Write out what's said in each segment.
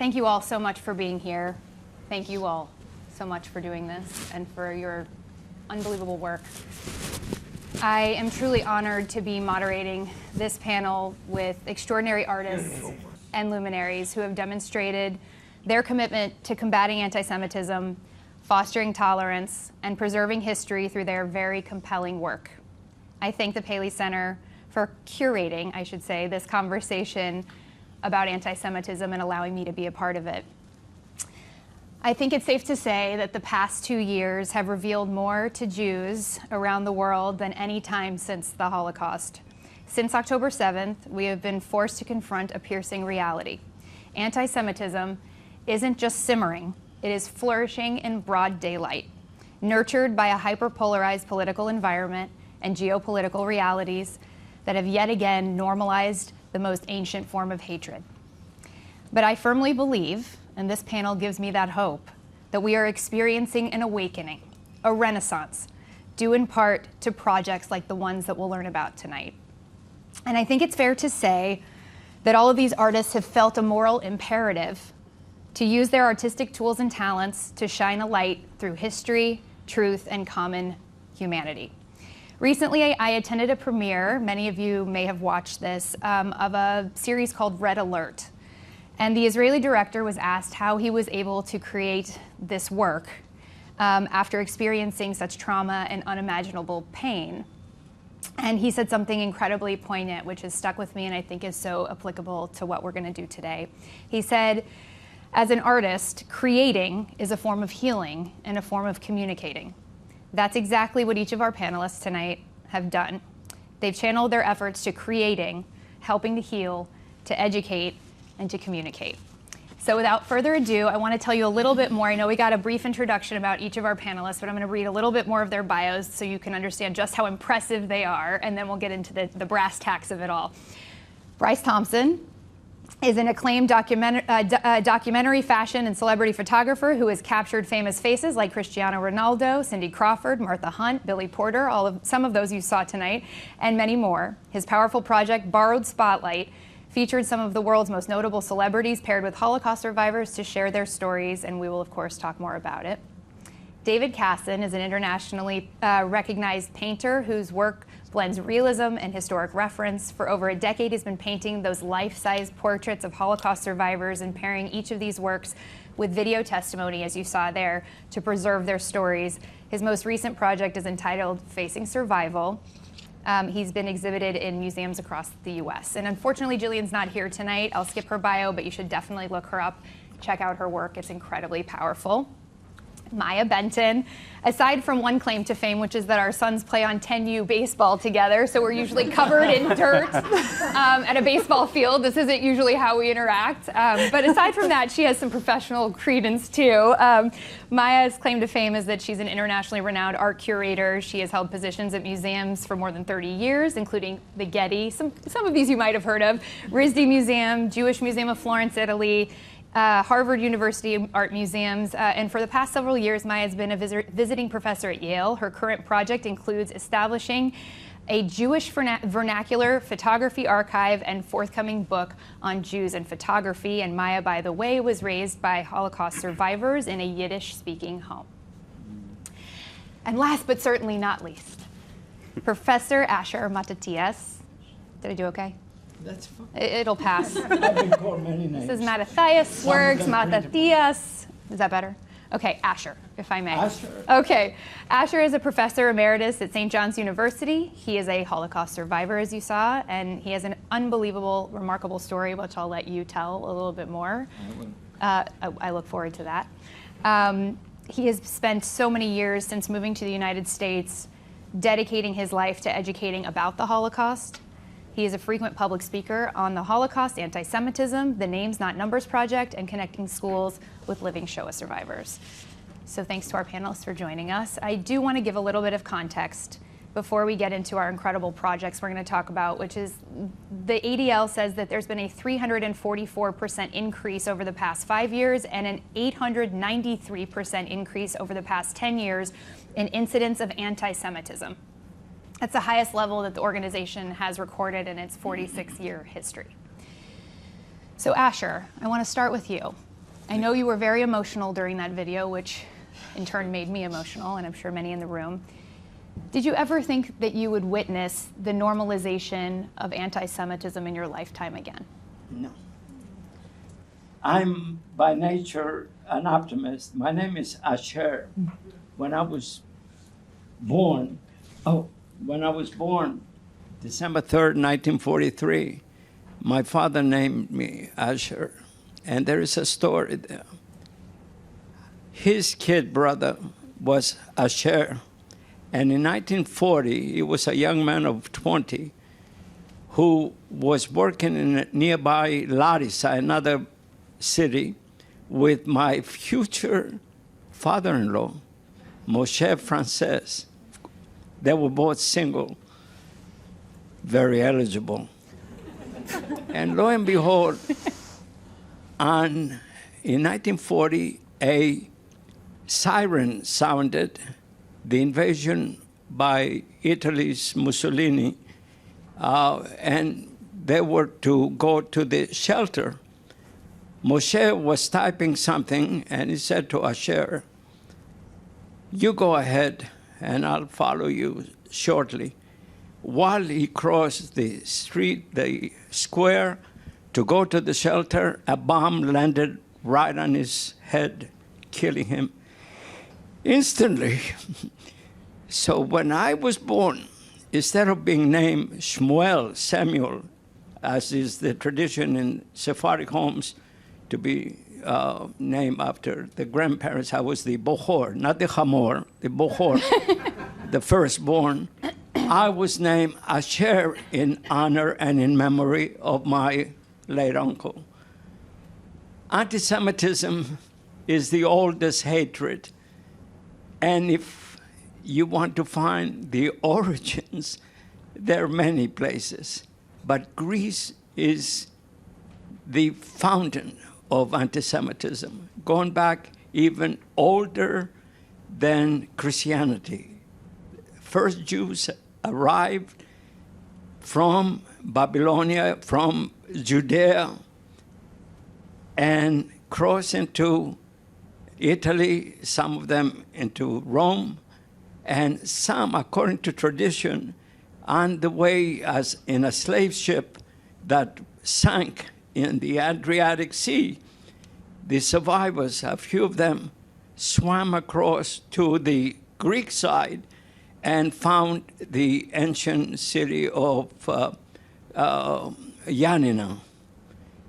Thank you all so much for being here. Thank you all so much for doing this and for your unbelievable work. I am truly honored to be moderating this panel with extraordinary artists and luminaries who have demonstrated their commitment to combating anti-Semitism, fostering tolerance, and preserving history through their very compelling work. I thank the Paley Center for curating, I should say, this conversation about anti-Semitism and allowing me to be a part of it. I think it's safe to say that the past 2 years have revealed more to Jews around the world than any time since the Holocaust. Since October 7th, we have been forced to confront a piercing reality. Anti-Semitism isn't just simmering, it is flourishing in broad daylight, nurtured by a hyper-polarized political environment and geopolitical realities that have yet again normalized the most ancient form of hatred. But I firmly believe, and this panel gives me that hope, that we are experiencing an awakening, a renaissance, due in part to projects like the ones that we'll learn about tonight. And I think it's fair to say that all of these artists have felt a moral imperative to use their artistic tools and talents to shine a light through history, truth, and common humanity. Recently, I attended a premiere, many of you may have watched this, of a series called Red Alert. And the Israeli director was asked how he was able to create this work after experiencing such trauma and unimaginable pain. And he said something incredibly poignant, which has stuck with me and I think is so applicable to what we're going to do today. He said, as an artist, creating is a form of healing and a form of communicating. That's exactly what each of our panelists tonight have done. They've channeled their efforts to creating, helping to heal, to educate, and to communicate. So without further ado, I want to tell you a little bit more. I know we got a brief introduction about each of our panelists, but I'm going to read a little bit more of their bios so you can understand just how impressive they are, and then we'll get into the brass tacks of it all. Bryce Thompson is an acclaimed documentary fashion and celebrity photographer who has captured famous faces like Cristiano Ronaldo, Cindy Crawford, Martha Hunt, Billy Porter, some of those you saw tonight, and many more. His powerful project, Borrowed Spotlight, featured some of the world's most notable celebrities paired with Holocaust survivors to share their stories, and we will, of course, talk more about it. David Kassan is an internationally recognized painter whose work blends realism and historic reference. For over a decade, he's been painting those life-size portraits of Holocaust survivors and pairing each of these works with video testimony, as you saw there, to preserve their stories. His most recent project is entitled Facing Survival. He's been exhibited in museums across the US. And unfortunately, Jillian's not here tonight. I'll skip her bio, but you should definitely look her up, check out her work. It's incredibly powerful. Maya Benton, aside from one claim to fame, which is that our sons play on 10U baseball together, so we're usually covered in dirt at a baseball field. This isn't usually how we interact. But aside from that, she has some professional credence too. Maya's claim to fame is that she's an internationally renowned art curator. She has held positions at museums for more than 30 years, including the Getty, some of these you might have heard of, RISD Museum, Jewish Museum of Florence, Italy, Harvard University Art Museums, and for the past several years, Maya has been a visiting professor at Yale. Her current project includes establishing a Jewish vernacular photography archive and forthcoming book on Jews and photography. And Maya, by the way, was raised by Holocaust survivors in a Yiddish-speaking home. And last but certainly not least, Professor Asher Matatias. Did I do okay? That's fine. It'll pass. I've been called many names. This is Mattathias Works, Mattathias. Is that better? Okay, Asher, if I may. Asher. Okay, Asher is a professor emeritus at St. John's University. He is a Holocaust survivor, as you saw, and he has an unbelievable, remarkable story, which I'll let you tell a little bit more. I look forward to that. He has spent so many years since moving to the United States dedicating his life to educating about the Holocaust. He is a frequent public speaker on the Holocaust, anti-Semitism, the Names Not Numbers Project, and connecting schools with living Shoah survivors. So thanks to our panelists for joining us. I do want to give a little bit of context before we get into our incredible projects we're going to talk about, which is the ADL says that there's been a 344% increase over the past 5 years and an 893% increase over the past 10 years in incidents of anti-Semitism. That's the highest level that the organization has recorded in its 46-year history. So Asher, I want to start with you. I know you were very emotional during that video, which in turn made me emotional, and I'm sure many in the room. Did you ever think that you would witness the normalization of anti-Semitism in your lifetime again? No. I'm by nature an optimist. My name is Asher. When I was born, December 3rd, 1943, my father named me Asher, and there is a story there. His kid brother was Asher, and in 1940, he was a young man of 20 who was working in nearby Larissa, another city, with my future father-in-law, Moshe Frances. They were both single, very eligible. And lo and behold, in 1940, a siren sounded, the invasion by Italy's Mussolini, and they were to go to the shelter. Moshe was typing something, and he said to Asher, "You go ahead, and I'll follow you shortly." While he crossed the street, the square, to go to the shelter, a bomb landed right on his head, killing him instantly. So when I was born, instead of being named Shmuel, Samuel, as is the tradition in Sephardic homes, to be named after the grandparents, I was the Bohor, not the Hamor, the Bohor, the firstborn. I was named Asher in honor and in memory of my late uncle. Anti-Semitism is the oldest hatred. And if you want to find the origins, there are many places. But Greece is the fountain of anti-Semitism, going back even older than Christianity. First Jews arrived from Babylonia, from Judea, and crossed into Italy, some of them into Rome, and some, according to tradition, on the way as in a slave ship that sank in the Adriatic Sea. The survivors, a few of them, swam across to the Greek side and found the ancient city of Yanina.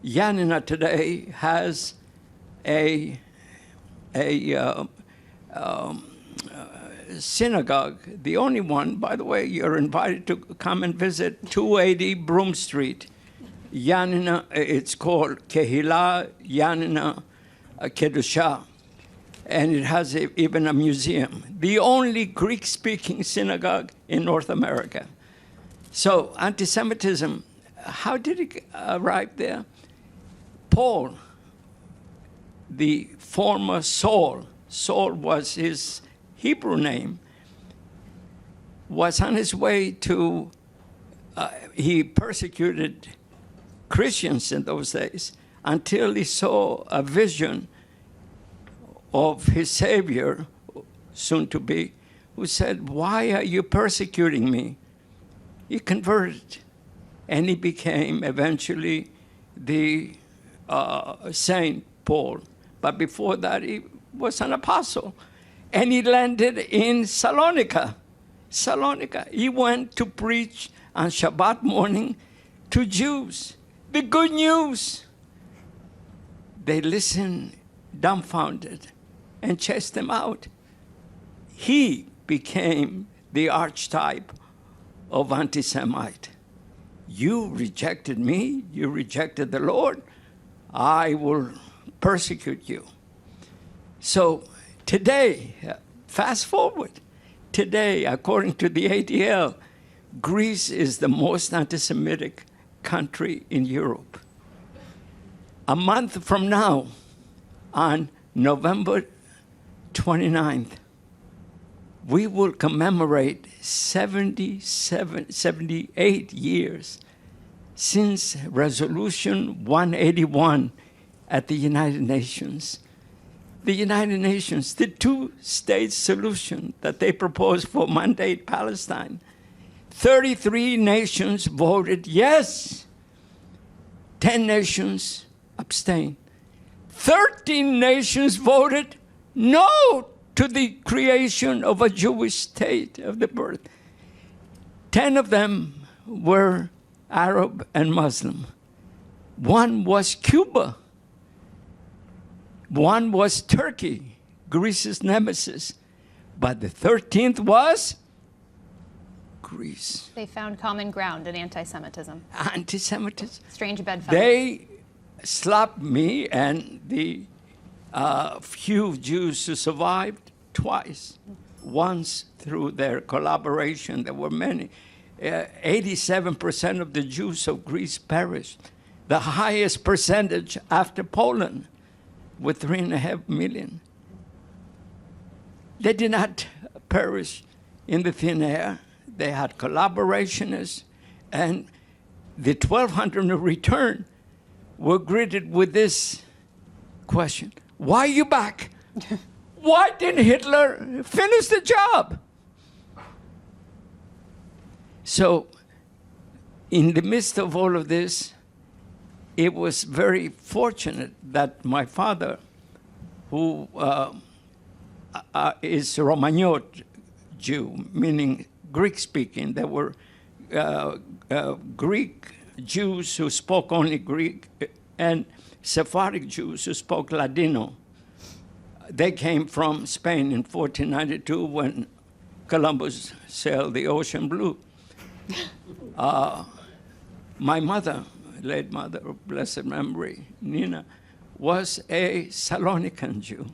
Yanina today has a synagogue, the only one. By the way, you're invited to come and visit 280 Broome Street. Yanina, it's called Kehila Yanina Kedusha, and it has even a museum. The only Greek-speaking synagogue in North America. So anti-Semitism, how did it arrive there? Paul, the former Saul was his Hebrew name, was on his way to, he persecuted Christians in those days until he saw a vision of his Savior, soon to be, who said, "Why are you persecuting me?" He converted, and he became eventually the Saint Paul. But before that, he was an apostle. And he landed in Salonika. He went to preach on Shabbat morning to Jews. The good news. They listened dumbfounded and chased him out. He became the archetype of anti-Semite. You rejected me, you rejected the Lord, I will persecute you. So today, fast forward, today, according to the ADL, Greece is the most anti-Semitic country in Europe. A month from now, on November 29th, we will commemorate 78 years since Resolution 181 at the United Nations. The United Nations, the two-state solution that they proposed for Mandate Palestine, 33 nations voted yes. 10 nations abstained. 13 nations voted no to the creation of a Jewish state of the birth. 10 of them were Arab and Muslim. One was Cuba. One was Turkey, Greece's nemesis. But the 13th was Greece. They found common ground in anti-Semitism. Anti-Semitism. Strange bedfellows. They slapped me and the few Jews who survived twice. Once through their collaboration, there were many. 87% of the Jews of Greece perished. The highest percentage after Poland, with 3.5 million. They did not perish in the thin air. They had collaborationists, and the 1,200 who returned were greeted with this question: why are you back? Why didn't Hitler finish the job? So, in the midst of all of this, it was very fortunate that my father, who is Romagnot Jew, meaning Greek-speaking, there were Greek Jews who spoke only Greek and Sephardic Jews who spoke Ladino. They came from Spain in 1492 when Columbus sailed the ocean blue. My mother, late mother of blessed memory, Nina, was a Salonican Jew.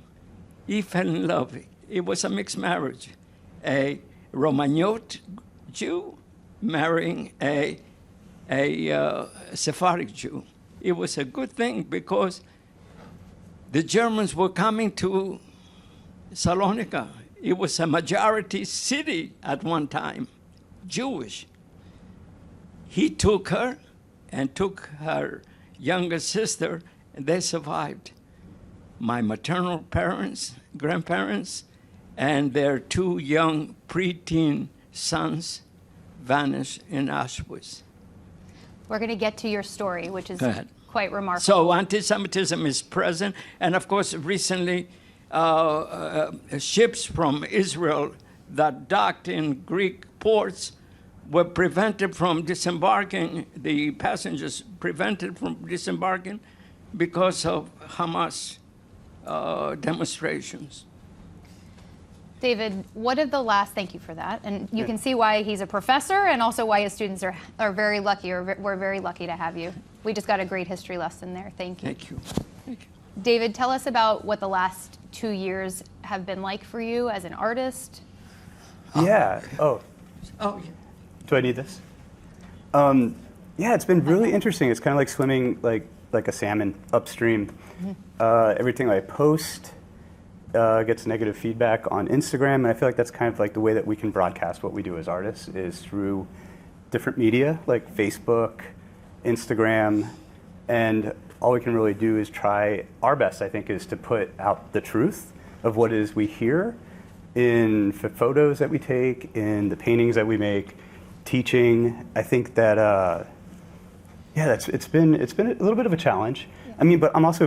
He fell in love. It was a mixed marriage. A Romagnot Jew marrying a Sephardic Jew. It was a good thing because the Germans were coming to Salonika. It was a majority city at one time, Jewish. He took her and took her younger sister, and they survived. My maternal parents, grandparents, and their two young preteen sons vanished in Auschwitz. We're going to get to your story, which is Go ahead. quite remarkable. So anti-Semitism is present, and of course, recently, ships from Israel that docked in Greek ports were prevented from disembarking, the passengers prevented from disembarking because of Hamas demonstrations. David, what if the last, thank you for that. And you can see why he's a professor and also why his students are very lucky, or we're very lucky to have you. We just got a great history lesson there. Thank you. Thank you. Thank you. David, tell us about what the last 2 years have been like for you as an artist. Yeah. Oh, Oh, yeah. do I need this? Yeah, it's been really interesting. It's kind of like swimming like a salmon upstream. Everything I post gets negative feedback on Instagram, and I feel like that's kind of like the way that we can broadcast what we do as artists is through different media like Facebook, Instagram, and all we can really do is try our best, I think, is to put out the truth of what it is we hear in photos that we take, in the paintings that we make, teaching. I think that it's been a little bit of a challenge. Yeah. I mean, but I'm also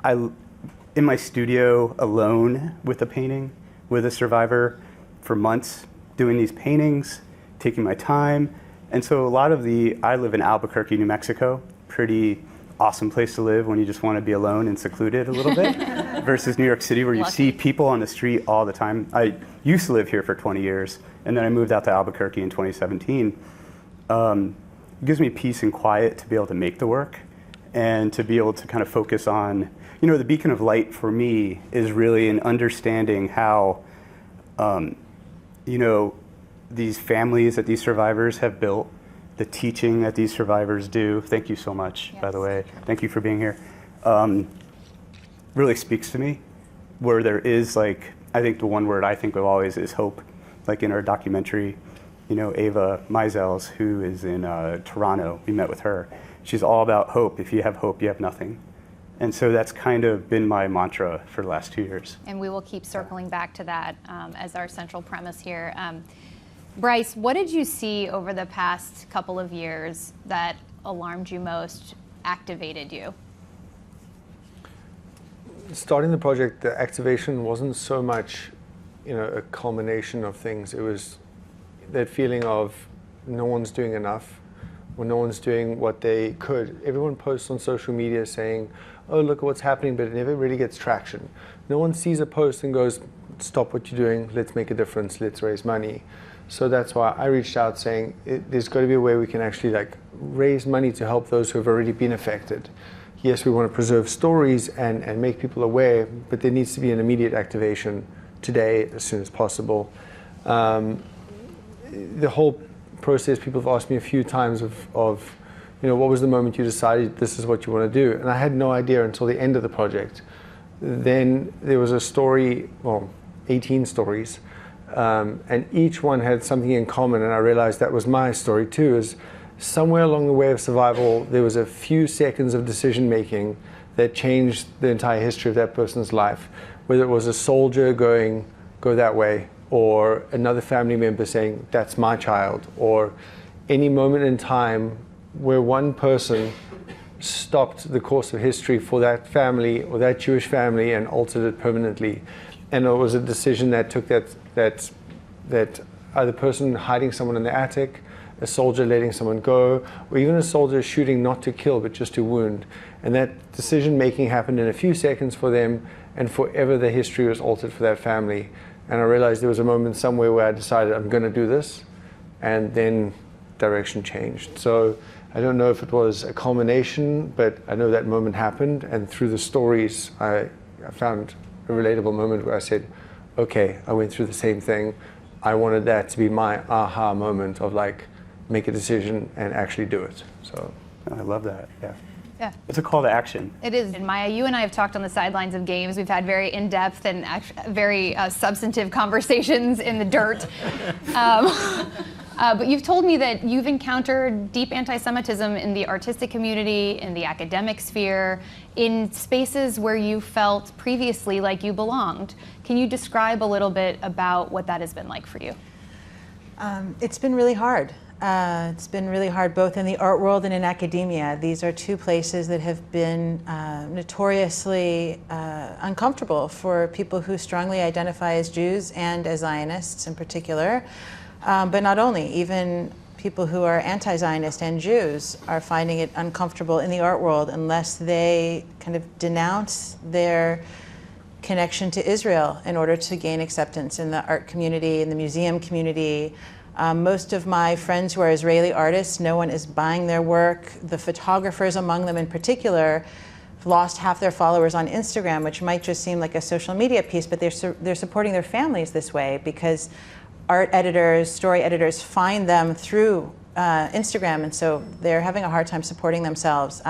in my studio alone with a painting, with a survivor for months, doing these paintings, taking my time. And so I live in Albuquerque, New Mexico, pretty awesome place to live when you just want to be alone and secluded a little bit, versus New York City where you see people on the street all the time. I used to live here for 20 years, and then I moved out to Albuquerque in 2017. It gives me peace and quiet to be able to make the work and to be able to kind of focus on, the beacon of light for me is really in understanding how, these families that these survivors have built, the teaching that these survivors do. Thank you so much, by the way. Thank you for being here. Really speaks to me, where there is I think the one word I think of always is hope. Like in our documentary, Ava Meisels, who is in Toronto, we met with her. She's all about hope. If you have hope, you have nothing. And so that's kind of been my mantra for the last 2 years. And we will keep circling back to that as our central premise here. Bryce, what did you see over the past couple of years that alarmed you most, activated you? Starting the project, the activation wasn't so much, a culmination of things. It was that feeling of no one's doing enough, or no one's doing what they could. Everyone posts on social media saying, oh, look at what's happening, but it never really gets traction. No one sees a post and goes, stop what you're doing, let's make a difference, let's raise money. So that's why I reached out saying, there's got to be a way we can actually raise money to help those who have already been affected. Yes, we want to preserve stories and make people aware, but there needs to be an immediate activation today as soon as possible. The whole process, people have asked me a few times of what was the moment you decided this is what you want to do? And I had no idea until the end of the project. Then there was a story, 18 stories, and each one had something in common, and I realized that was my story too, is somewhere along the way of survival, there was a few seconds of decision making that changed the entire history of that person's life. Whether it was a soldier going, go that way, or another family member saying, that's my child, or any moment in time where one person stopped the course of history for that family or that Jewish family and altered it permanently. And it was a decision that took that either person hiding someone in the attic, a soldier letting someone go, or even a soldier shooting not to kill but just to wound. And that decision making happened in a few seconds for them, and forever the history was altered for that family. And I realized there was a moment somewhere where I decided I'm going to do this, and then direction changed. So I don't know if it was a culmination, but I know that moment happened, and through the stories I found a relatable moment where I said, okay, I went through the same thing. I wanted that to be my aha moment of make a decision and actually do it. So I love that, yeah. Yeah. It's a call to action. It is. And Maya, you and I have talked on the sidelines of games. We've had very in-depth and very substantive conversations in the dirt. But you've told me that you've encountered deep anti-Semitism in the artistic community, in the academic sphere, in spaces where you felt previously like you belonged. Can you describe a little bit about what that has been like for you? It's been really hard. It's been really hard both in the art world and in academia. These are two places that have been notoriously uncomfortable for people who strongly identify as Jews and as Zionists in particular. But not only, even people who are anti-Zionist and Jews are finding it uncomfortable in the art world unless they kind of denounce their connection to Israel in order to gain acceptance in the art community, in the museum community. Most of my friends who are Israeli artists, no one is buying their work. The photographers among them in particular have lost half their followers on Instagram, which might just seem like a social media piece, but they're supporting their families this way because art editors, story editors find them through Instagram, and so they're having a hard time supporting themselves.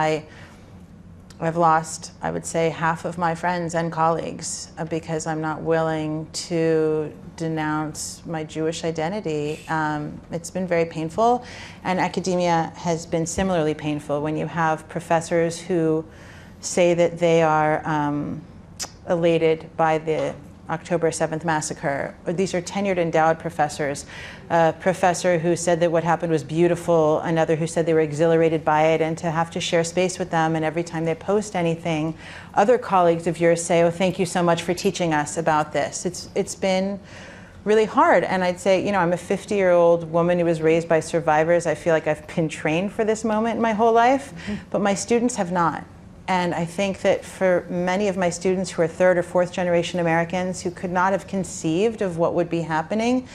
I've lost, I would say, half of my friends and colleagues because I'm not willing to denounce my Jewish identity. It's been very painful, and academia has been similarly painful when you have professors who say that they are elated by the October 7th massacre. These are tenured, endowed professors. A professor who said that what happened was beautiful, another who said they were exhilarated by it, and to have to share space with them, and every time they post anything, other colleagues of yours say, oh, thank you so much for teaching us about this. It's been really hard, and I'd say, I'm a 50-year-old woman who was raised by survivors. I feel like I've been trained for this moment in my whole life, but my students have not. And I think that for many of my students who are third or fourth generation Americans who could not have conceived of what would be happening,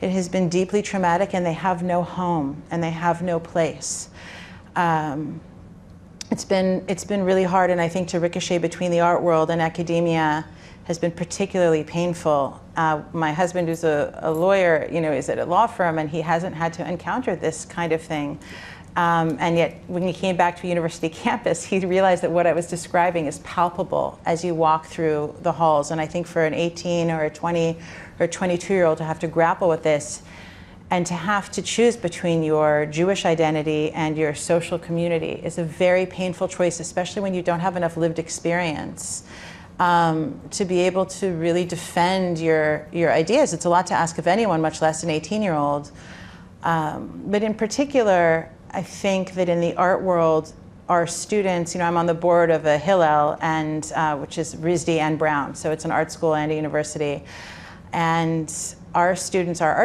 it has been deeply traumatic, and they have no home and they have no place. It's been really hard, and I think to ricochet between the art world and academia has been particularly painful. My husband, who's a lawyer, is at a law firm, and he hasn't had to encounter this kind of thing. And yet, when he came back to a university campus, he realized that what I was describing is palpable as you walk through the halls. And I think for an 18 or a 20 or 22-year-old to have to grapple with this And to have to choose between your Jewish identity and your social community is a very painful choice, especially when you don't have enough lived experience to be able to really defend your ideas. It's a lot to ask of anyone, much less an 18-year-old. But in particular, I think that in the art world, our students, I'm on the board of a Hillel, and which is RISD and Brown, so it's an art school and a university. And our art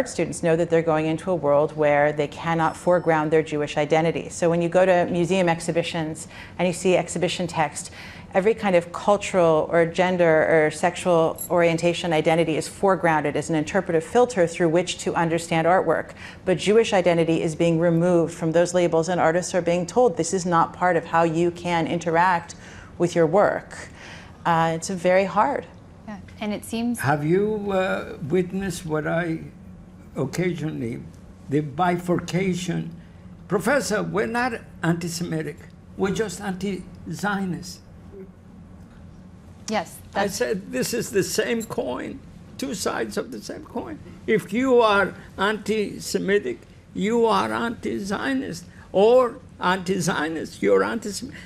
students know that they're going into a world where they cannot foreground their Jewish identity. So when you go to museum exhibitions and you see exhibition text, every kind of cultural or gender or sexual orientation identity is foregrounded as an interpretive filter through which to understand artwork. But Jewish identity is being removed from those labels, and artists are being told this is not part of how you can interact with your work. It's very hard. Yeah. And it seems... Have you witnessed what I occasionally, the bifurcation? Professor, we're not anti-Semitic. We're just anti-Zionist. Yes. I said, this is the same coin, two sides of the same coin. If you are anti-Semitic, you are anti-Zionist. Or anti-Zionist, you're anti-Semitic.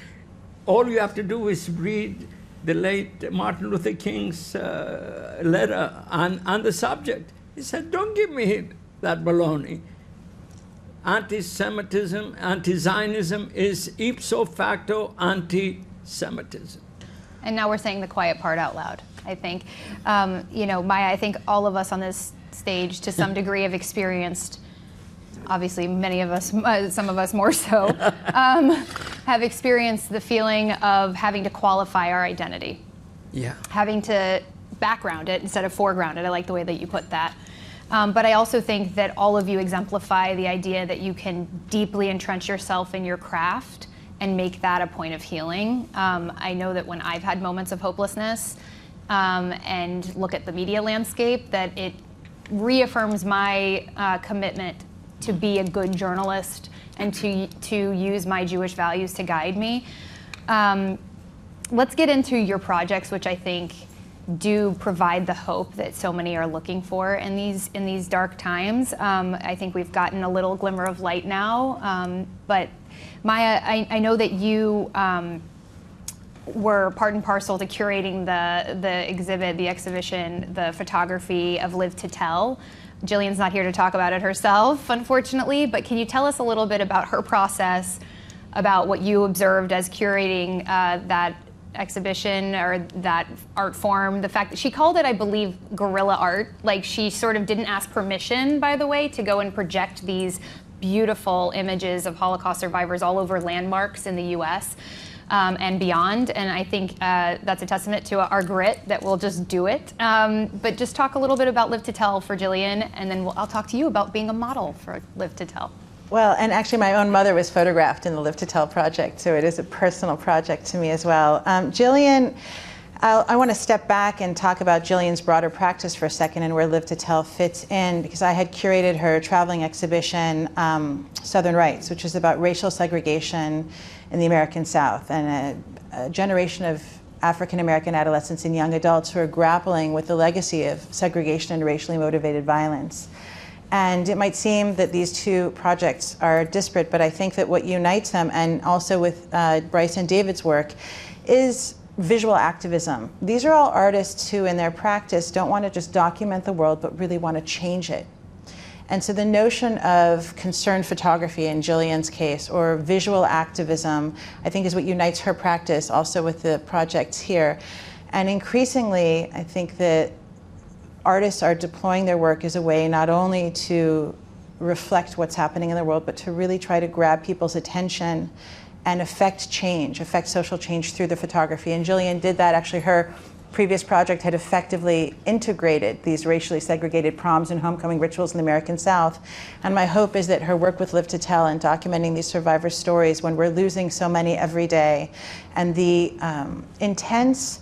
All you have to do is read the late Martin Luther King's letter on the subject. He said, don't give me that baloney. Anti-Semitism, anti-Zionism is ipso facto anti-Semitism. And now we're saying the quiet part out loud, I think. Maya, I think all of us on this stage to some degree have experienced, obviously many of us, some of us more so, have experienced the feeling of having to qualify our identity. Yeah. Having to background it instead of foreground it. I like the way that you put that. But I also think that all of you exemplify the idea that you can deeply entrench yourself in your craft and make that a point of healing. I know that when I've had moments of hopelessness and look at the media landscape, that it reaffirms my commitment to be a good journalist and to use my Jewish values to guide me. Let's get into your projects, which I think do provide the hope that so many are looking for in these dark times. I think we've gotten a little glimmer of light now, but Maya, I know that you were part and parcel to curating the exhibit, the exhibition, the photography of Live to Tell. Jillian's not here to talk about it herself, unfortunately, but can you tell us a little bit about her process, about what you observed as curating that exhibition or that art form, the fact that she called it, I believe, guerrilla art, like she sort of didn't ask permission, by the way, to go and project these beautiful images of Holocaust survivors all over landmarks in the US and beyond. And I think that's a testament to our grit that we'll just do it. But just talk a little bit about Live to Tell for Jillian, and then I'll talk to you about being a model for Live to Tell. Well, and actually my own mother was photographed in the Live to Tell project, so it is a personal project to me as well. Jillian, I want to step back and talk about Jillian's broader practice for a second and where Live to Tell fits in, because I had curated her traveling exhibition, Southern Rights, which is about racial segregation in the American South, and a generation of African-American adolescents and young adults who are grappling with the legacy of segregation and racially motivated violence. And it might seem that these two projects are disparate, but I think that what unites them, and also with Bryce and David's work, is visual activism. These are all artists who in their practice don't want to just document the world, but really want to change it. And so the notion of concerned photography in Jillian's case, or visual activism, I think is what unites her practice also with the projects here. And increasingly, I think that artists are deploying their work as a way not only to reflect what's happening in the world, but to really try to grab people's attention and affect change, affect social change through the photography. And Jillian did that. Actually, her previous project had effectively integrated these racially segregated proms and homecoming rituals in the American South. And my hope is that her work with Live to Tell and documenting these survivor stories when we're losing so many every day, and the intense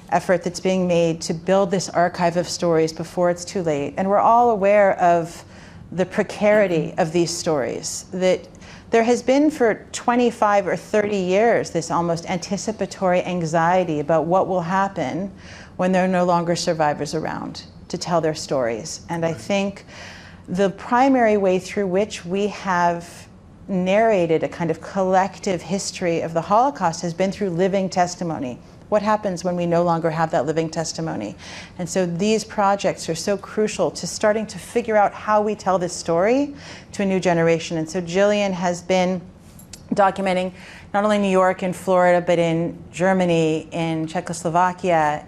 effort that's being made to build this archive of stories before it's too late. And we're all aware of the precarity of these stories, that there has been for 25 or 30 years this almost anticipatory anxiety about what will happen when there are no longer survivors around to tell their stories. And I think the primary way through which we have narrated a kind of collective history of the Holocaust has been through living testimony. What happens when we no longer have that living testimony? And so these projects are so crucial to starting to figure out how we tell this story to a new generation. And so Jillian has been documenting not only New York and Florida, but in Germany, in Czechoslovakia.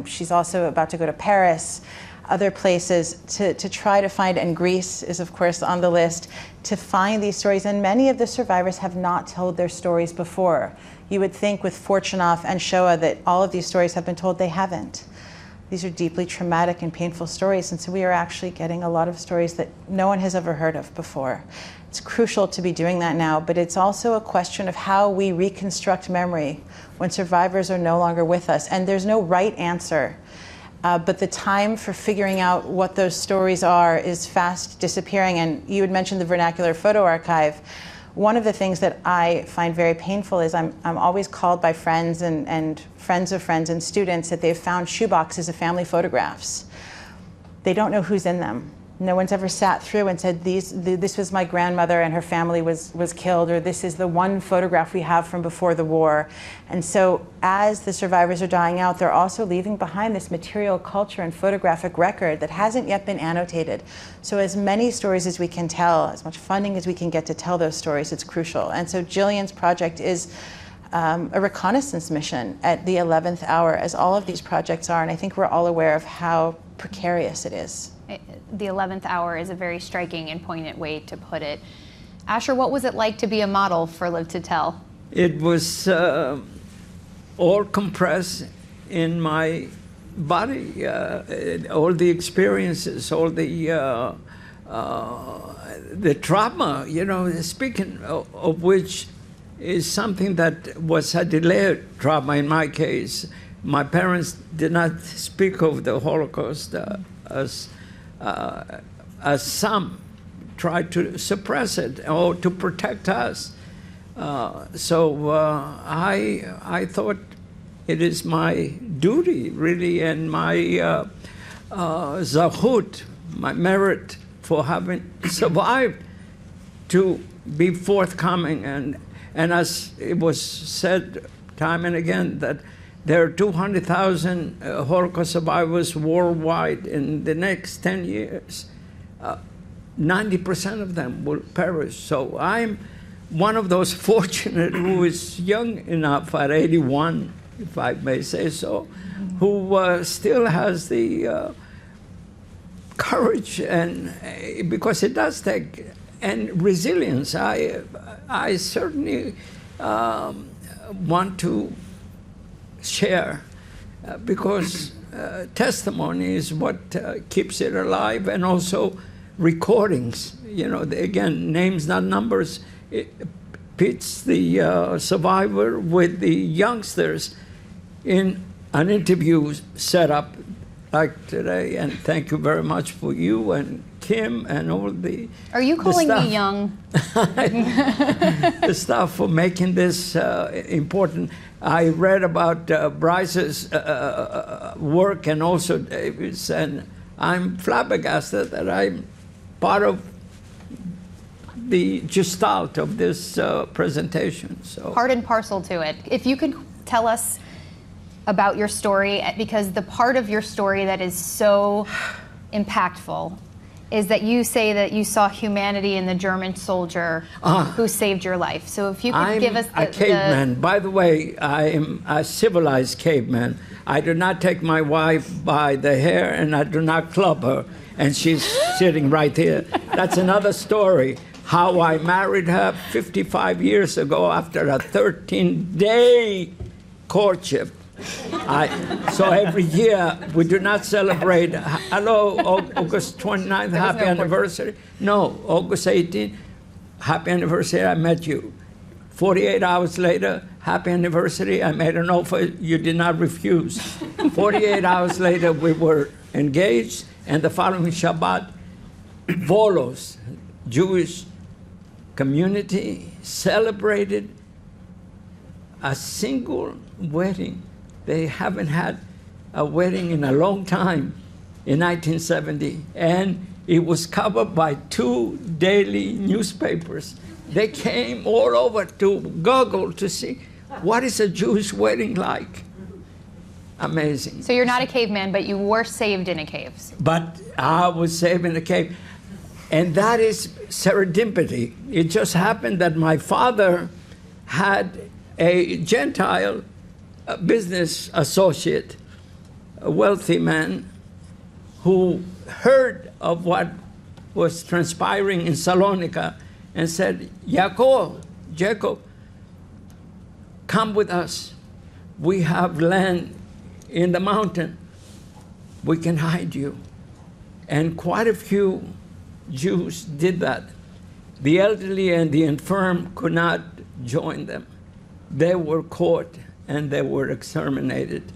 She's also about to go to Paris, other places to try to find, and Greece is of course on the list, to find these stories. And many of the survivors have not told their stories before. You would think with Fortunoff and Shoah that all of these stories have been told. They haven't. These are deeply traumatic and painful stories, and so we are actually getting a lot of stories that no one has ever heard of before. It's crucial to be doing that now, but it's also a question of how we reconstruct memory when survivors are no longer with us. And there's no right answer, but the time for figuring out what those stories are is fast disappearing. And you had mentioned the vernacular photo archive. One of the things that I find very painful is I'm always called by friends and friends of friends and students that they've found shoeboxes of family photographs. They don't know who's in them. No one's ever sat through and said, this was my grandmother and her family was killed, or this is the one photograph we have from before the war. And so as the survivors are dying out, they're also leaving behind this material culture and photographic record that hasn't yet been annotated. So as many stories as we can tell, as much funding as we can get to tell those stories, it's crucial. And so Jillian's project is a reconnaissance mission at the 11th hour, as all of these projects are. And I think we're all aware of how precarious it is. The 11th hour is a very striking and poignant way to put it. Asher, what was it like to be a model for Live to Tell? It was all compressed in my body, all the experiences, all the trauma, you know, speaking of which is something that was a delayed trauma in my case. My parents did not speak of the Holocaust as some tried to suppress it or to protect us. So I thought it is my duty, really, and my zahut, my merit for having survived, to be forthcoming. And as it was said time and again, that there are 200,000 Holocaust survivors worldwide in the next 10 years. 90% of them will perish. So I'm one of those fortunate who is young enough at 81, if I may say so, who still has the courage, and because it does take, and resilience. I certainly want to share, because testimony is what keeps it alive, and also recordings. You know, again, names not numbers. It pits the survivor with the youngsters in an interview setup like today. And thank you very much for you and Kim and all the. Are you calling me young? The staff for making this important. I read about Bryce's work and also David's, and I'm flabbergasted that I'm part of the gestalt of this presentation. So Part and parcel to it. If you could tell us about your story, because the part of your story that is so impactful is that you say that you saw humanity in the German soldier who saved your life. So if you could give us a caveman. By the way, I am a civilized caveman. I do not take my wife by the hair, and I do not club her, and she's sitting right here. That's another story. How I married her 55 years ago after a 13-day courtship. So every year we do not celebrate, hello, August 29th, happy anniversary. No, August 18th, happy anniversary, I met you. 48 hours later, happy anniversary, I made an offer you did not refuse. 48 hours later, we were engaged, and the following Shabbat, Volos, Jewish community, celebrated a single wedding. They haven't had a wedding in a long time in 1970. And It was covered by 2 daily newspapers. They came all over to Google to see what is a Jewish wedding like. Amazing. So you're not a caveman, but you were saved in a cave. But I was saved in a cave. And that is serendipity. It just happened that my father had a Gentile business associate, a wealthy man, who heard of what was transpiring in Salonika and said, Jacob, come with us. We have land in the mountain. We can hide you. And quite a few Jews did that. The elderly and the infirm could not join them. They were caught and they were exterminated.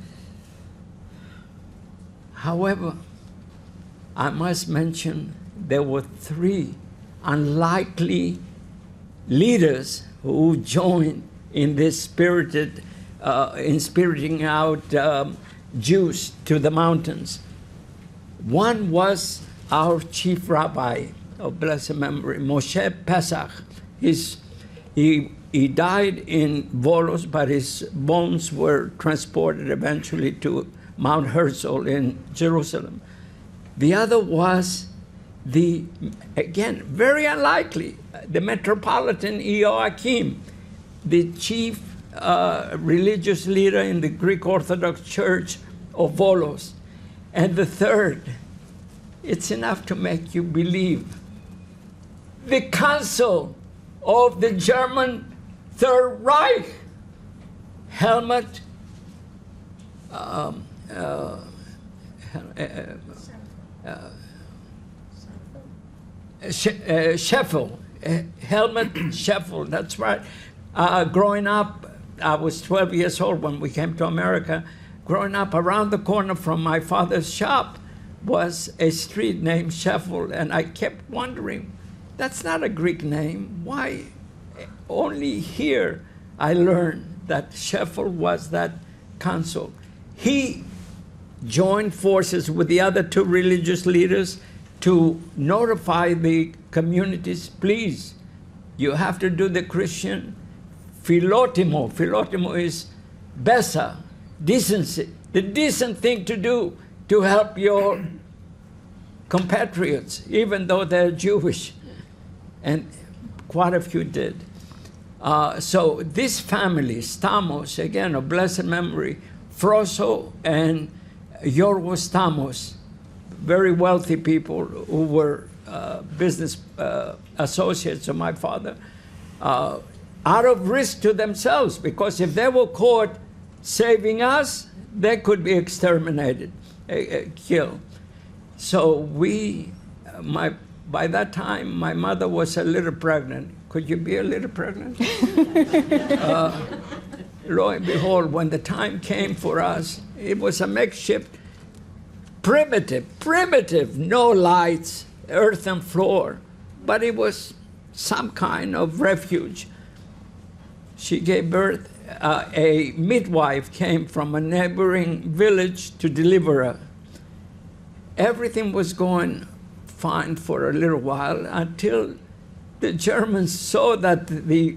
However, I must mention there were 3 unlikely leaders who joined in this spiriting out Jews to the mountains. One was our chief rabbi of blessed memory, Moshe Pesach. He died in Volos, but his bones were transported eventually to Mount Herzl in Jerusalem. The other was again, very unlikely, the Metropolitan Joachim, the chief religious leader in the Greek Orthodox Church of Volos. And the third, it's enough to make you believe, the Council of the German Third Reich, Helmut Scheffel, Helmut Scheffel, that's right. Growing up, I was 12 years old when we came to America. Growing up, around the corner from my father's shop was a street named Scheffel, and I kept wondering, that's not a Greek name. Why? Only here I learned that Scheffel was that consul. He joined forces with the other 2 religious leaders to notify the communities, please, you have to do the Christian philotimo. Philotimo is besa, decency, the decent thing to do to help your compatriots, even though they're Jewish. And quite a few did. So this family, Stamos, again, of blessed memory, Froso and Yorgos Stamos, very wealthy people who were business associates of my father, out of risk to themselves, because if they were caught saving us, they could be exterminated, killed. So by that time, my mother was a little pregnant. Could you be a little pregnant? Lo and behold, when the time came for us, it was a makeshift, primitive, no lights, earthen floor, but it was some kind of refuge. She gave birth. A midwife came from a neighboring village to deliver her. Everything was going fine for a little while until the Germans saw that the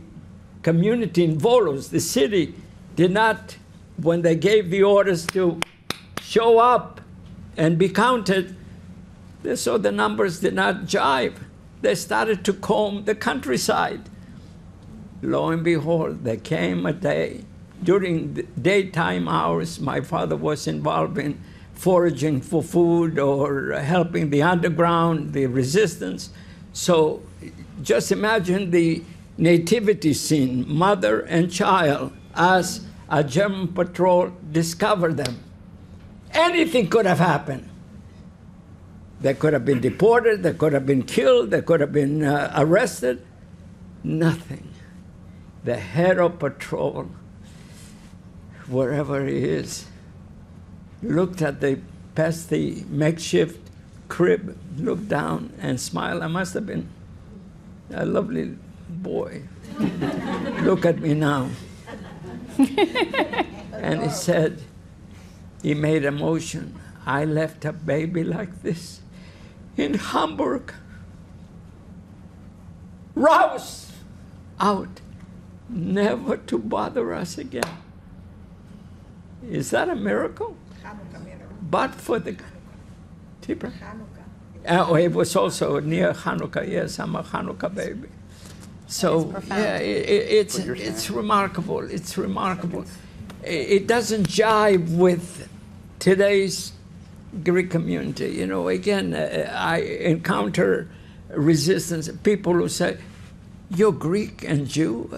community in Volos, the city, did not, when they gave the orders to show up and be counted, they saw the numbers did not jive. They started to comb the countryside. Lo and behold, there came a day, during the daytime hours, my father was involved in foraging for food or helping the underground, the resistance. So just imagine the nativity scene, mother and child, as a German patrol discovered them. Anything could have happened. They could have been deported, they could have been killed, they could have been arrested. Nothing. The head of patrol, wherever he is, looked at past the makeshift crib, looked down and smiled. I must have been a lovely boy. Look at me now. And he said, he made a motion. I left a baby like this. in Hamburg, rouse out, never to bother us again. Is that a miracle? But for the Tipra. Oh, it was also near Hanukkah. Yes, I'm a Hanukkah baby. So yeah, it's remarkable. It's remarkable. It doesn't jive with today's Greek community. You know, again, I encounter resistance. People who say, "You're Greek and Jew.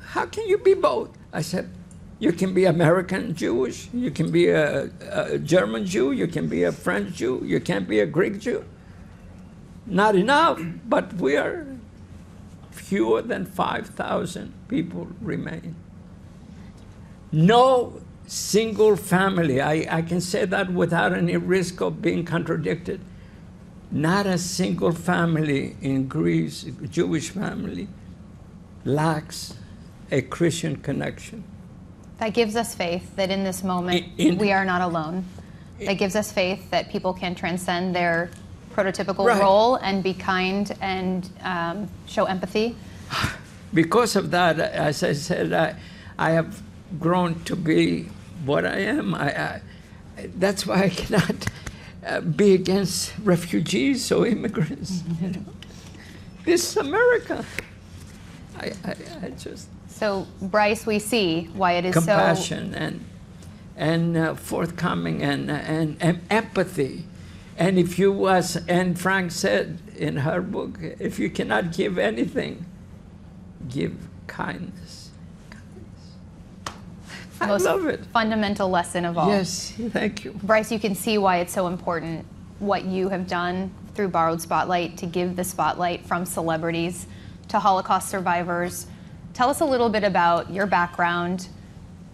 How can you be both?" I said, "You can be American Jewish. You can be a German Jew. You can be a French Jew. You can't be a Greek Jew." Not enough, but we are fewer than 5,000 people remain. No single family, I can say that without any risk of being contradicted. Not a single family in Greece, a Jewish family, lacks a Christian connection. That gives us faith that in this moment we are not alone. That gives us faith that people can transcend their prototypical role and be kind and show empathy. Because of that, as I said, I have grown to be what I am. That's why I cannot be against refugees or immigrants. You know? This is America. I just... So, Bryce, we see why it is compassion and forthcoming and empathy. And if you, as Anne Frank said in her book, if you cannot give anything, give kindness. I love it. Fundamental lesson of all. Yes, thank you. Bryce, you can see why it's so important what you have done through Borrowed Spotlight to give the spotlight from celebrities to Holocaust survivors. Tell us a little bit about your background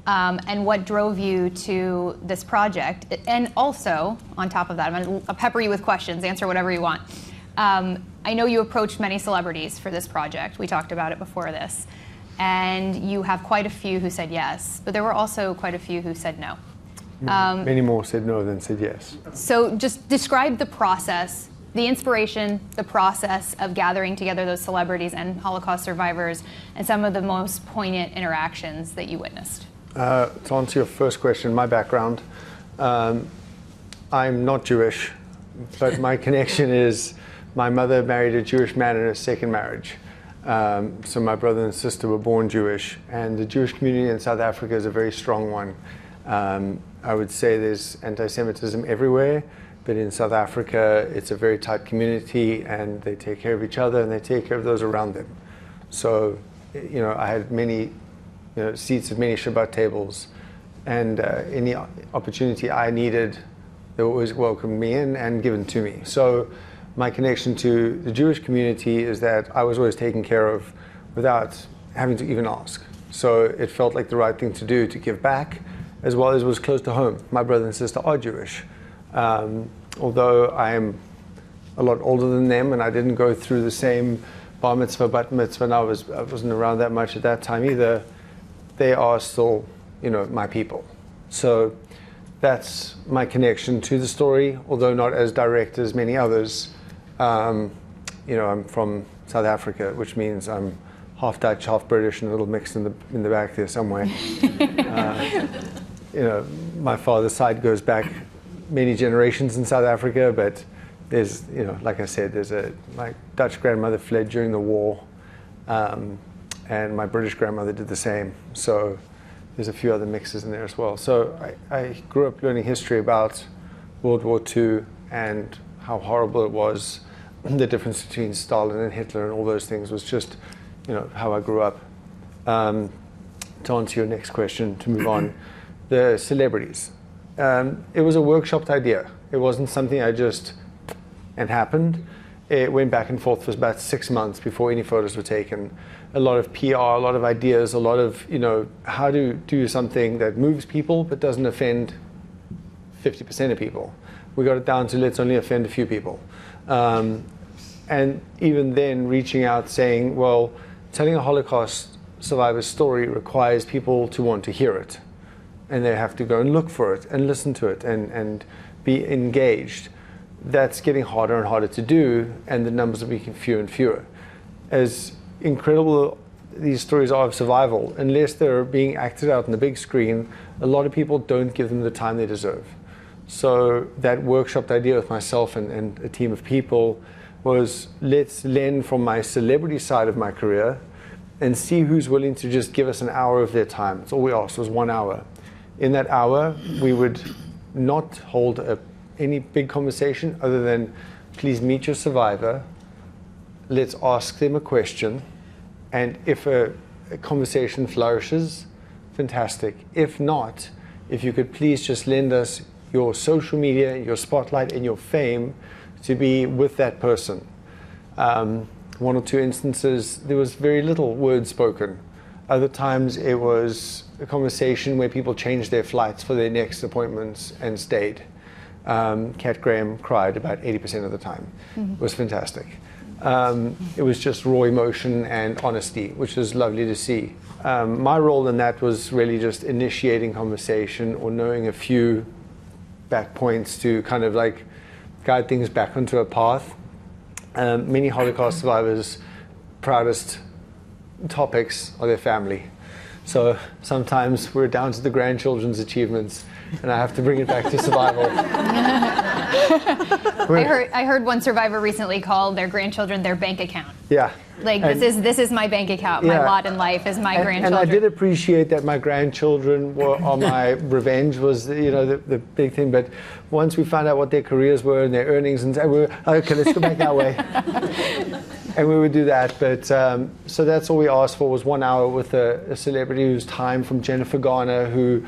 and what drove you to this project. And also, on top of that, I'm going to pepper you with questions, answer whatever you want. I know you approached many celebrities for this project. We talked about it before this. And you have quite a few who said yes, but there were also quite a few who said no. Many more said no than said yes. So just describe the process, the inspiration, the process of gathering together those celebrities and Holocaust survivors and some of the most poignant interactions that you witnessed. To answer your first question, my background, I'm not Jewish, but my connection is my mother married a Jewish man in her second marriage. So my brother and sister were born Jewish, and the Jewish community in South Africa is a very strong one. I would say there's anti-Semitism everywhere, but in South Africa it's a very tight community, and they take care of each other and they take care of those around them. So, you know, I had many seats at many Shabbat tables, and any opportunity I needed, they always welcomed me in and given to me. So my connection to the Jewish community is that I was always taken care of without having to even ask. So it felt like the right thing to do, to give back, as well as was close to home. My brother and sister are Jewish. Although I am a lot older than them and I didn't go through the same bar mitzvah, bat mitzvah, and I wasn't around that much at that time either, they are still, you know, my people. So that's my connection to the story, although not as direct as many others. You know, I'm from South Africa, which means I'm half Dutch, half British, and a little mixed in the back there somewhere. You know, my father's side goes back many generations in South Africa, but there's, you know, like I said, my Dutch grandmother fled during the war, and my British grandmother did the same. So there's a few other mixes in there as well. So I grew up learning history about World War II and how horrible it was. The difference between Stalin and Hitler and all those things was just, you know, how I grew up. To answer your next question, to move on, the celebrities. It was a workshopped idea. It wasn't something I just, and happened. It went back and forth for about 6 months before any photos were taken. A lot of PR, a lot of ideas, a lot of, you know, how to do something that moves people but doesn't offend 50% of people. We got it down to let's only offend a few people. And even then reaching out saying, well, telling a Holocaust survivor's story requires people to want to hear it. And they have to go and look for it and listen to it and be engaged. that's getting harder and harder to do, and the numbers are becoming fewer and fewer. As incredible these stories are of survival, unless they're being acted out on the big screen, a lot of people don't give them the time they deserve. So that workshop idea with myself and a team of people was, let's lend from my celebrity side of my career and see who's willing to just give us an hour of their time. That's all we asked, was 1 hour. In that hour, we would not hold any big conversation other than, please meet your survivor, let's ask them a question, and if a conversation flourishes, fantastic. If not, if you could please just lend us your social media, your spotlight, and your fame to be with that person. One or two instances, there was very little word spoken. Other times it was a conversation where people changed their flights for their next appointments and stayed. Kat Graham cried about 80% of the time. It was fantastic. It was just raw emotion and honesty, which was lovely to see. My role in that was really just initiating conversation or knowing a few back points to kind of like guide things back onto a path. Many Holocaust survivors' proudest topics are their family. So sometimes we're down to the grandchildren's achievements, and I have to bring it back to survival. I heard one survivor recently call their grandchildren their bank account. Yeah. Like, this is my bank account. My lot in life is my grandchildren. And I did appreciate that my grandchildren are my revenge, was the big thing. But once we found out what their careers were and their earnings, and we were, okay, let's go back that way. And we would do that. But so that's all we asked for, was 1 hour with a celebrity whose time, from Jennifer Garner, who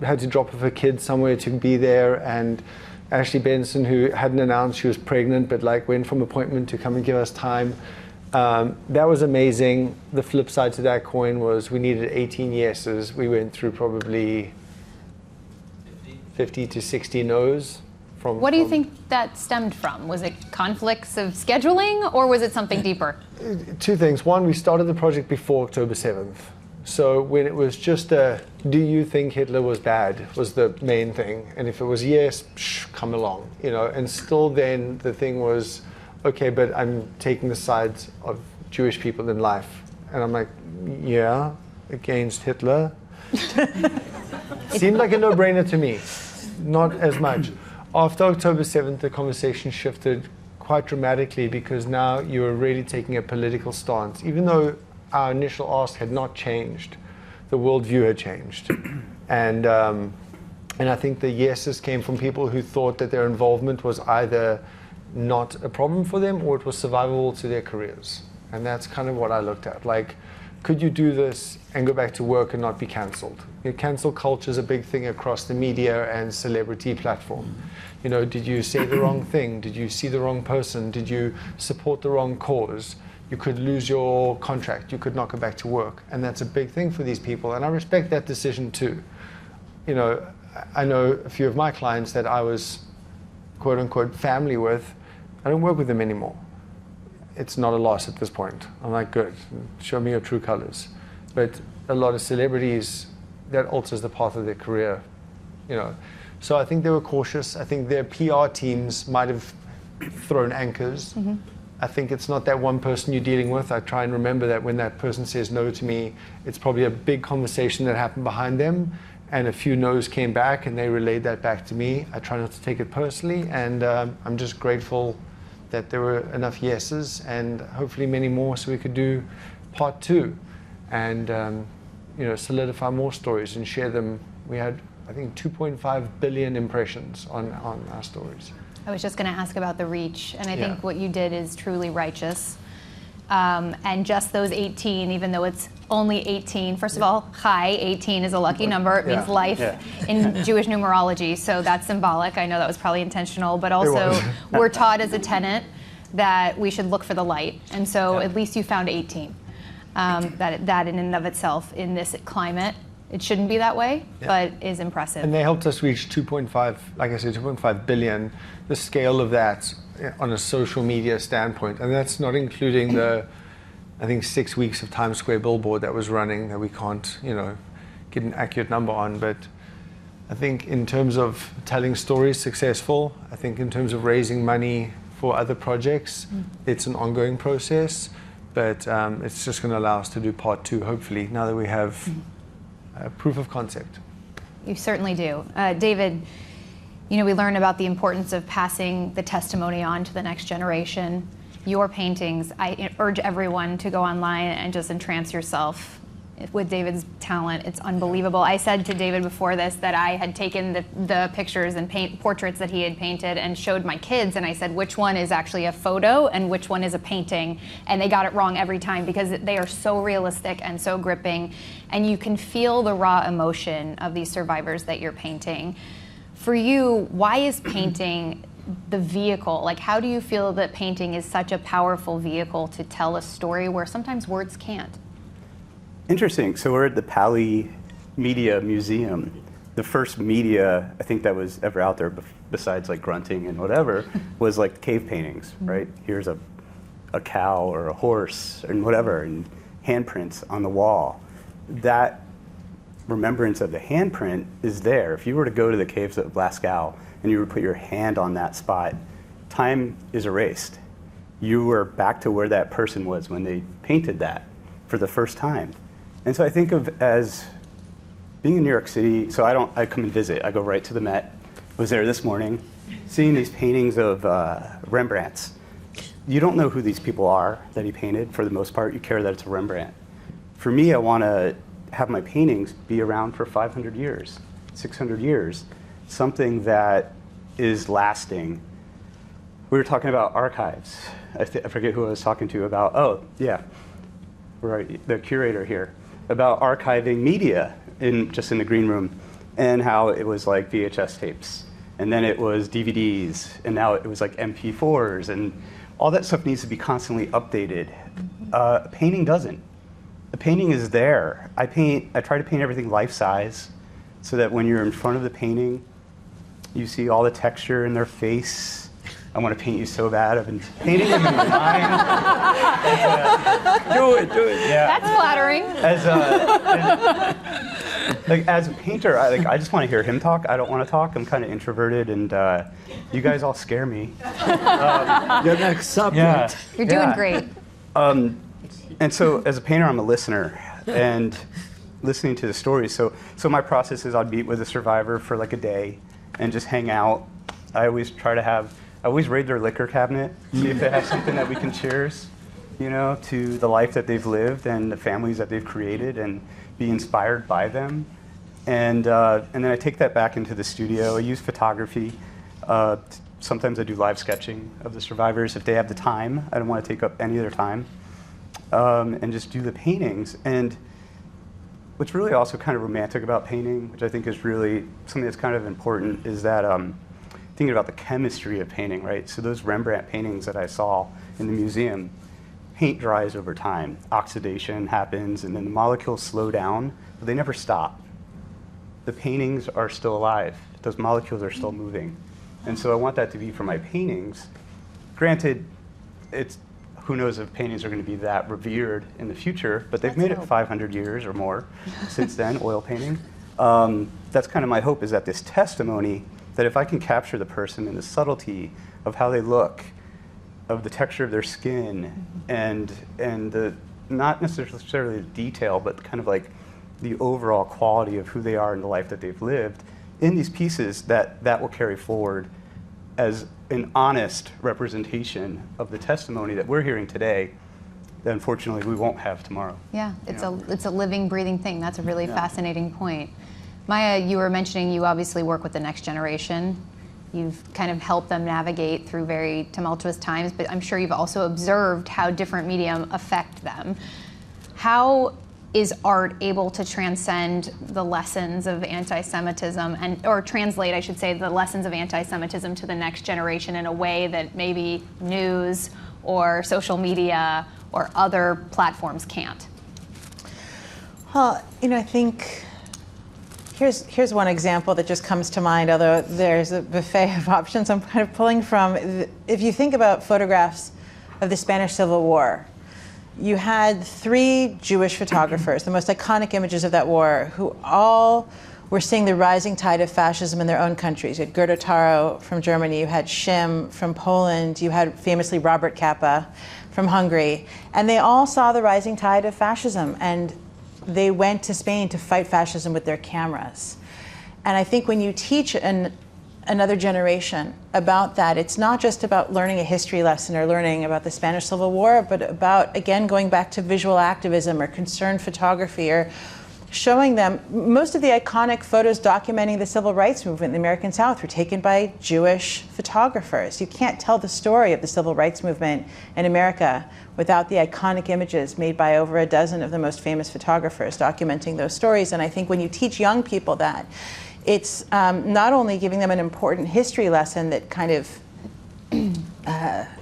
had to drop off her kids somewhere to be there, and Ashley Benson, who hadn't announced she was pregnant, but like went from appointment to come and give us time. That was amazing. The flip side to that coin was we needed 18 yeses. We went through probably 50 to 60 no's. What do you think that stemmed from? Was it conflicts of scheduling, or was it something deeper? Two things. One, we started the project before October 7th. So when it was just do you think Hitler was bad, was the main thing. And if it was yes, come along. And still then the thing was, okay, but I'm taking the sides of Jewish people in life. And I'm like, yeah, against Hitler. Seemed like a no-brainer to me. Not as much. After October 7th, the conversation shifted quite dramatically, because now you were really taking a political stance. Even though our initial ask had not changed, the worldview had changed. And I think the yeses came from people who thought that their involvement was either not a problem for them or it was survivable to their careers. And that's kind of what I looked at. Like, could you do this and go back to work and not be cancelled? Cancel culture is a big thing across the media and celebrity platform. Did you say the wrong thing? Did you see the wrong person? Did you support the wrong cause? You could lose your contract. You could not go back to work. And that's a big thing for these people. And I respect that decision too. I know a few of my clients that I was, quote unquote, family with. I don't work with them anymore. It's not a loss at this point. I'm like, good, show me your true colors. But a lot of celebrities, that alters the path of their career, So I think they were cautious. I think their PR teams might have thrown anchors. Mm-hmm. I think it's not that one person you're dealing with. I try and remember that when that person says no to me, it's probably a big conversation that happened behind them, and a few no's came back and they relayed that back to me. I try not to take it personally, and I'm just grateful that there were enough yeses, and hopefully many more, so we could do part 2 and solidify more stories and share them. We had, I think, 2.5 billion impressions on our stories. I was just going to ask about the reach, and I think what you did is truly righteous. And just those 18, even though it's only 18, first of all, 18 is a lucky number. It means life in Jewish numerology, so that's symbolic. I know that was probably intentional, but also we're taught as a tenet that we should look for the light, and so at least you found 18. That in and of itself, in this climate, it shouldn't be that way, but is impressive. And they helped us reach 2.5, like I said, 2.5 billion. The scale of that on a social media standpoint, and that's not including the, I think, 6 weeks of Times Square billboard that was running that we can't, get an accurate number on. But I think in terms of telling stories, successful. I think in terms of raising money for other projects, it's an ongoing process, but it's just going to allow us to do part 2, hopefully, now that we have proof of concept. You certainly do. David, you know, we learn about the importance of passing the testimony on to the next generation. Your paintings, I urge everyone to go online and just entrance yourself with David's talent. It's unbelievable. I said to David before this that I had taken the pictures and portraits that he had painted and showed my kids, and I said which one is actually a photo and which one is a painting, and they got it wrong every time because they are so realistic and so gripping, and you can feel the raw emotion of these survivors that you're painting. For you, why is painting the vehicle? Like, how do you feel that painting is such a powerful vehicle to tell a story where sometimes words can't? Interesting. So we're at the Paley Media Museum. The first media I think that was ever out there, besides like grunting and whatever, was like cave paintings, right? Here's a cow or a horse and whatever, and handprints on the wall. That remembrance of the handprint is there. If you were to go to the caves of Lascaux and you were to put your hand on that spot, time is erased. You were back to where that person was when they painted that for the first time. And so I think of as being in New York City, so I come and visit. I go right to the Met. I was there this morning, seeing these paintings of Rembrandt's. You don't know who these people are that he painted for the most part. You care that it's a Rembrandt. For me, I want to have my paintings be around for 500 years, 600 years, something that is lasting. We were talking about archives. I forget who I was talking to about, oh, yeah, right, the curator here, about archiving media just in the green room, and how it was like VHS tapes, and then it was DVDs, and now it was like MP4s, and all that stuff needs to be constantly updated. Painting doesn't. The painting is there. I try to paint everything life-size, so that when you're in front of the painting, you see all the texture in their face. I want to paint you so bad. I've been painting them in my mind. Do it. Yeah. That's flattering. As a painter, I just want to hear him talk. I don't want to talk. I'm kind of introverted, and you guys all scare me. Your next subject. Yeah. You're doing great. And so as a painter, I'm a listener, and listening to the stories. So my process is I'd meet with a survivor for like a day and just hang out. I always raid their liquor cabinet, see if they have something that we can cheers, to the life that they've lived and the families that they've created, and be inspired by them. And then I take that back into the studio. I use photography. Sometimes I do live sketching of the survivors if they have the time. I don't want to take up any of their time. And just do the paintings. And what's really also kind of romantic about painting, which I think is really something that's kind of important, is that thinking about the chemistry of painting, right? So those Rembrandt paintings that I saw in the museum, paint dries over time. Oxidation happens, and then the molecules slow down, but they never stop. The paintings are still alive. Those molecules are still moving. And so I want that to be for my paintings. Granted, who knows if paintings are going to be that revered in the future, but they've made it 500 years or more since then, oil painting. That's kind of my hope, is that this testimony, that if I can capture the person and the subtlety of how they look, of the texture of their skin, and the, not necessarily the detail, but kind of like the overall quality of who they are in the life that they've lived, in these pieces, that will carry forward as an honest representation of the testimony that we're hearing today that unfortunately we won't have tomorrow. Yeah, it's a living, breathing thing. That's a really fascinating point. Maya, you were mentioning you obviously work with the next generation. You've kind of helped them navigate through very tumultuous times, but I'm sure you've also observed how different medium affect them. How is art able to transcend the lessons of anti-Semitism, or translate, I should say, the lessons of anti-Semitism to the next generation in a way that maybe news or social media or other platforms can't? Well, I think here's one example that just comes to mind, although there's a buffet of options I'm kind of pulling from. If you think about photographs of the Spanish Civil War, you had 3 Jewish photographers, the most iconic images of that war, who all were seeing the rising tide of fascism in their own countries. You had Gerda Taro from Germany, you had Schim from Poland, you had famously Robert Capa from Hungary, and they all saw the rising tide of fascism, and they went to Spain to fight fascism with their cameras. And I think when you teach another generation about that, it's not just about learning a history lesson or learning about the Spanish Civil War, but about, again, going back to visual activism or concerned photography, or showing them most of the iconic photos documenting the civil rights movement in the American South were taken by Jewish photographers. You can't tell the story of the civil rights movement in America without the iconic images made by over a dozen of the most famous photographers documenting those stories. And I think when you teach young people that, it's not only giving them an important history lesson that kind of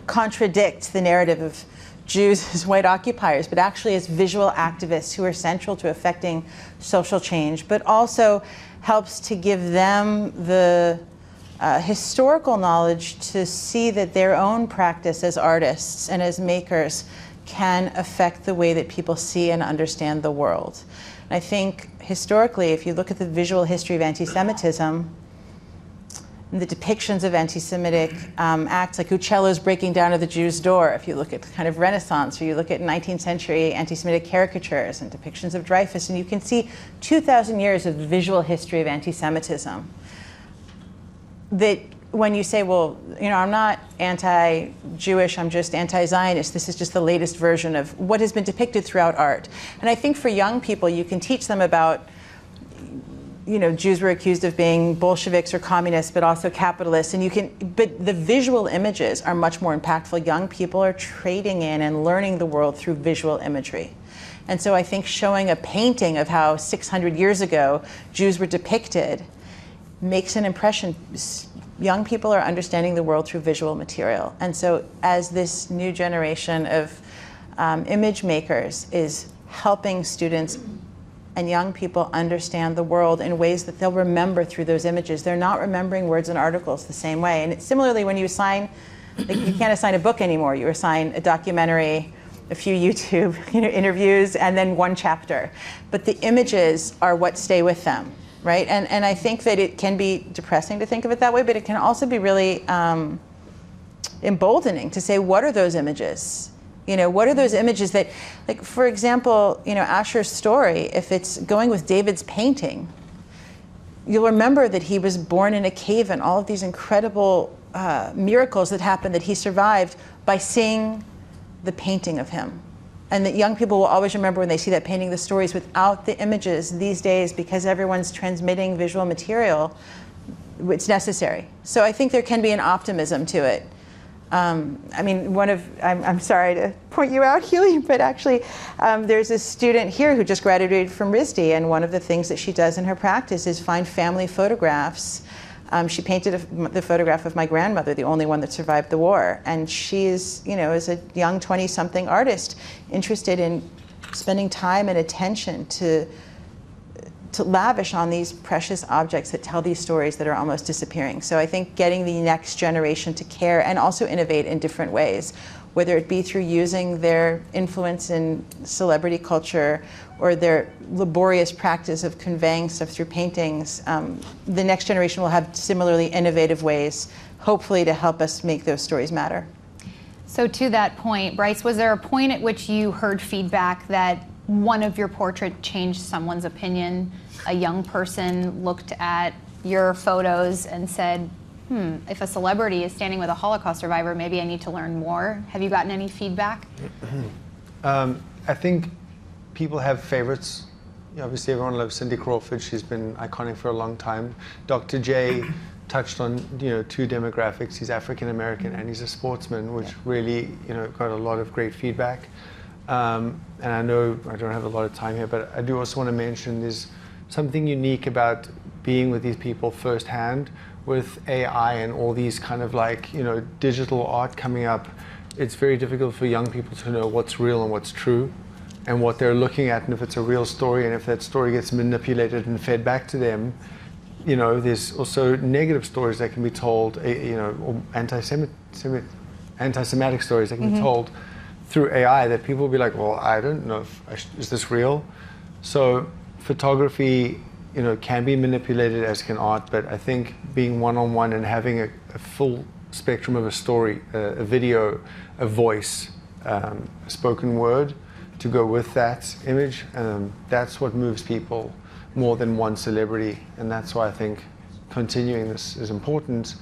contradicts the narrative of Jews as white occupiers, but actually as visual activists who are central to affecting social change, but also helps to give them the historical knowledge to see that their own practice as artists and as makers can affect the way that people see and understand the world. And I think historically, if you look at the visual history of anti-Semitism, the depictions of anti-Semitic acts like Uccello's breaking down of the Jew's door, if you look at kind of Renaissance, or you look at 19th century anti-Semitic caricatures and depictions of Dreyfus, and you can see 2,000 years of visual history of anti-Semitism. That when you say, well, you know, I'm not anti-Jewish, I'm just anti-Zionist, this is just the latest version of what has been depicted throughout art. And I think for young people, you can teach them about, you know, Jews were accused of being Bolsheviks or communists, but also capitalists. And but the visual images are much more impactful. Young people are trading in and learning the world through visual imagery. And so I think showing a painting of how 600 years ago Jews were depicted makes an impression. Young people are understanding the world through visual material. And so as this new generation of image makers is helping students and young people understand the world in ways that they'll remember through those images. They're not remembering words and articles the same way. And similarly, when you assign, like, you can't assign a book anymore. You assign a documentary, a few YouTube interviews, and then one chapter. But the images are what stay with them, right? And I think that it can be depressing to think of it that way, but it can also be really emboldening to say, what are those images? You know, what are those images that, like, for example, you know, Asher's story, if it's going with David's painting, you'll remember that he was born in a cave and all of these incredible miracles that happened, that he survived by seeing the painting of him. And that young people will always remember when they see that painting, the stories without the images these days, because everyone's transmitting visual material, it's necessary. So I think there can be an optimism to it. I mean, I'm sorry to point you out, Healy, but actually there's a student here who just graduated from RISD, and one of the things that she does in her practice is find family photographs. She painted the photograph of my grandmother, the only one that survived the war, and she is, you know, as a young 20-something artist, interested in spending time and attention to lavish on these precious objects that tell these stories that are almost disappearing. So I think getting the next generation to care and also innovate in different ways, whether it be through using their influence in celebrity culture or their laborious practice of conveying stuff through paintings, the next generation will have similarly innovative ways, hopefully, to help us make those stories matter. So to that point, Bryce, was there a point at which you heard feedback that one of your portraits changed someone's opinion? A young person looked at your photos and said, if a celebrity is standing with a Holocaust survivor, maybe I need to learn more. Have you gotten any feedback? I think people have favorites. Obviously, everyone loves Cindy Crawford. She's been iconic for a long time. Dr. J touched on, you know, two demographics. He's African American and he's a sportsman, which really, you know, got a lot of great feedback. And I know I don't have a lot of time here, but I do also want to mention there's something unique about being with these people firsthand. With AI and all these kind of, like, you know, digital art coming up, it's very difficult for young people to know what's real and what's true and what they're looking at, and if it's a real story, and if that story gets manipulated and fed back to them. You know, there's also negative stories that can be told, you know, or anti-Semitic stories that can be told through AI that people will be like, well, I don't know, is this real? So photography can be manipulated, as can art, but I think being one-on-one and having a full spectrum of a story, a video, a voice, a spoken word to go with that image, that's what moves people more than one celebrity. And that's why I think continuing this is important,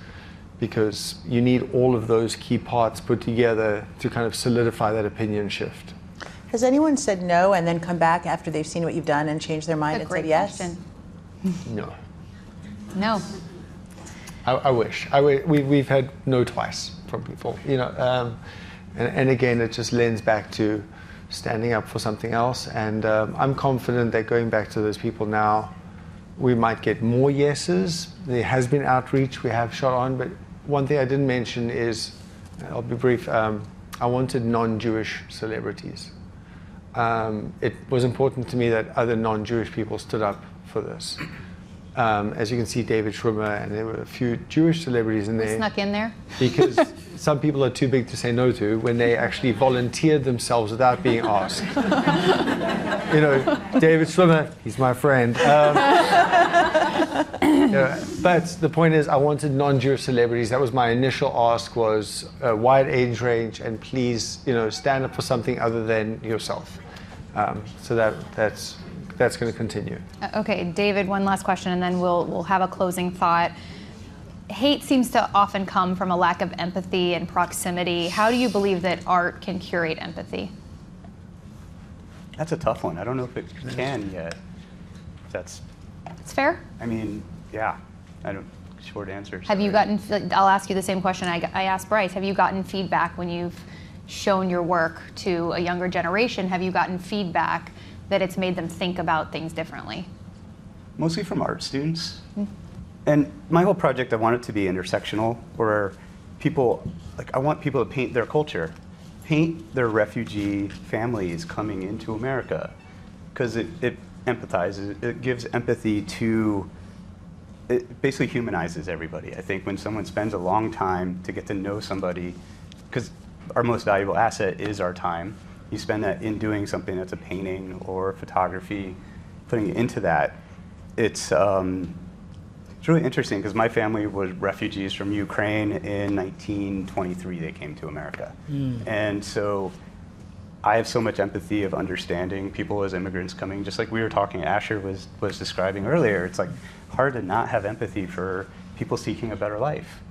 because you need all of those key parts put together to kind of solidify that opinion shift. Has anyone said no and then come back after they've seen what you've done and changed their mind A and great said yes? question. No. No. I wish. We've had no twice from people, and again, it just lends back to standing up for something else. And I'm confident that going back to those people now, we might get more yeses. There has been outreach, we have shot on, but one thing I didn't mention is, I'll be brief, I wanted non-Jewish celebrities. It was important to me that other non-Jewish people stood up for this. As you can see, David Schwimmer, and there were a few Jewish celebrities in there. Snuck in there? Because some people are too big to say no to when they actually volunteered themselves without being asked. David Schwimmer, he's my friend. But the point is, I wanted non-Jewish celebrities. That was my initial ask, was a wide age range, and please, stand up for something other than yourself. So that's going to continue. Okay, David, one last question, and then we'll have a closing thought. Hate seems to often come from a lack of empathy and proximity. How do you believe that art can curate empathy? That's a tough one. I don't know if it can yet. It's fair? I mean, yeah. Short answer. Have you gotten, I'll ask you the same question I asked Bryce. Have you gotten feedback when you've shown your work to a younger generation? Have you gotten feedback that it's made them think about things differently? Mostly from art students. And my whole project, I want it to be intersectional, where I want people to paint their culture, paint their refugee families coming into America, because it empathizes, it gives empathy to, it basically humanizes everybody. I think when someone spends a long time to get to know somebody, because our most valuable asset is our time, you spend that in doing something that's a painting or photography, putting it into that. It's really interesting, because my family was refugees from Ukraine in 1923. They came to America. And so I have so much empathy of understanding people as immigrants coming, just like we were talking, Asher was describing earlier. It's like hard to not have empathy for people seeking a better life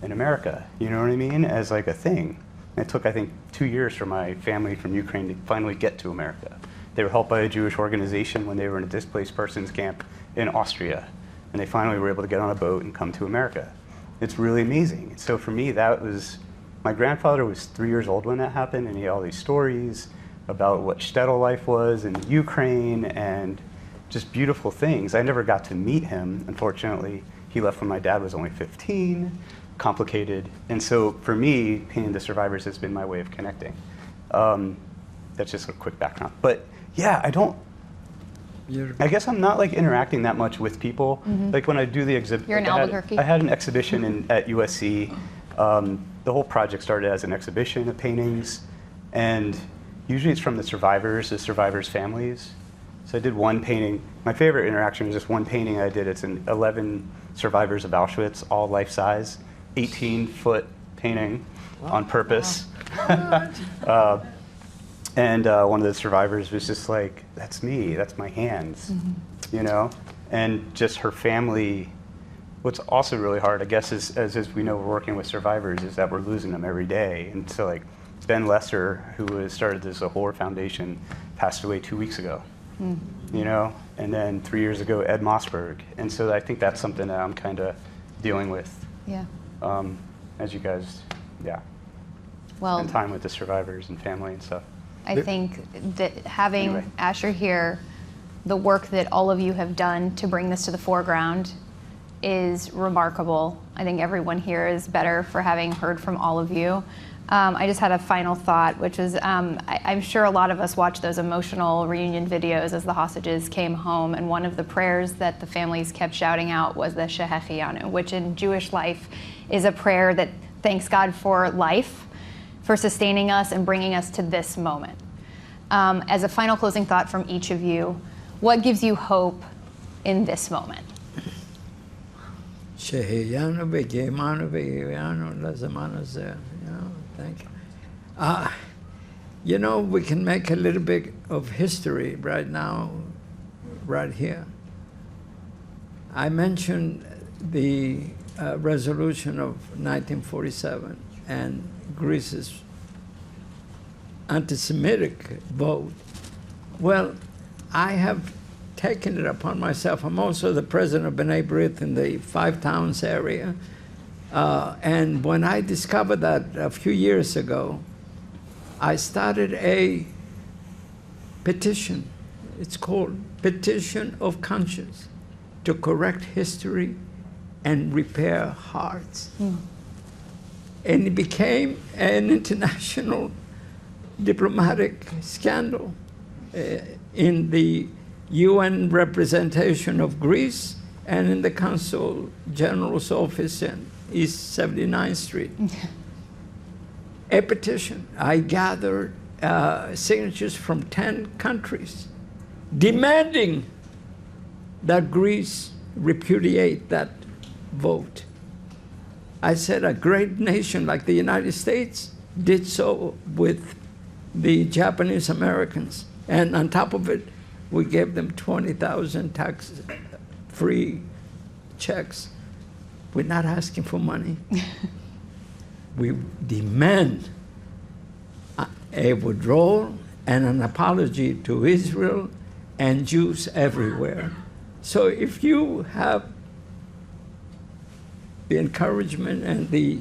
in America, you know what I mean, as like a thing. And it took, I think, 2 years for my family from Ukraine to finally get to America. They were helped by a Jewish organization when they were in a displaced persons camp in Austria. And they finally were able to get on a boat and come to America. It's really amazing. So for me, my grandfather was 3 years old when that happened, and he had all these stories about what shtetl life was in Ukraine and just beautiful things. I never got to meet him, unfortunately. He left when my dad was only 15, complicated. And so for me, painting the survivors has been my way of connecting. That's just a quick background. But yeah, I guess I'm not like interacting that much with people. Like when I do the exhibit, You're in Albuquerque? I had an exhibition at USC. The whole project started as an exhibition of paintings, and usually it's from the survivors' families. So I did one painting. My favorite interaction was just one painting I did. It's an 11 survivors of Auschwitz, all life-size, 18-foot painting on purpose. Wow. And one of the survivors was just like, that's me, that's my hands, And just her family. What's also really hard, I guess, is, as we know, we're working with survivors, is that we're losing them every day. And so like Ben Lesser, who has started this Ahor Foundation, passed away 2 weeks ago, And then 3 years ago, Ed Mossberg. And so I think that's something that I'm kind of dealing with. Yeah. As you guys, well, spend time with the survivors and family and stuff. I think that having Asher here, the work that all of you have done to bring this to the foreground is remarkable. I think everyone here is better for having heard from all of you. I just had a final thought, which is I'm sure a lot of us watched those emotional reunion videos as the hostages came home, and one of the prayers that the families kept shouting out was the Shehechianu, which in Jewish life is a prayer that thanks God for life, for sustaining us and bringing us to this moment. As a final closing thought from each of you, what gives you hope in this moment? Thank you. You know, we can make a little bit of history right now, right here. I mentioned the resolution of 1947 and Greece's anti-Semitic vote. Well, I have taken it upon myself. I'm also the president of B'nai B'rith in the Five Towns area. And when I discovered that a few years ago, I started a petition. It's called Petition of Conscience to correct history and repair hearts. And it became an international diplomatic scandal in the UN representation of Greece and in the Consul General's office in East 79th Street. A petition. I gathered signatures from 10 countries demanding that Greece repudiate that vote. I said a great nation like the United States did so with the Japanese Americans. And on top of it, we gave them 20,000 tax-free checks. We're not asking for money. We demand a withdrawal and an apology to Israel and Jews everywhere. So if you have the encouragement and the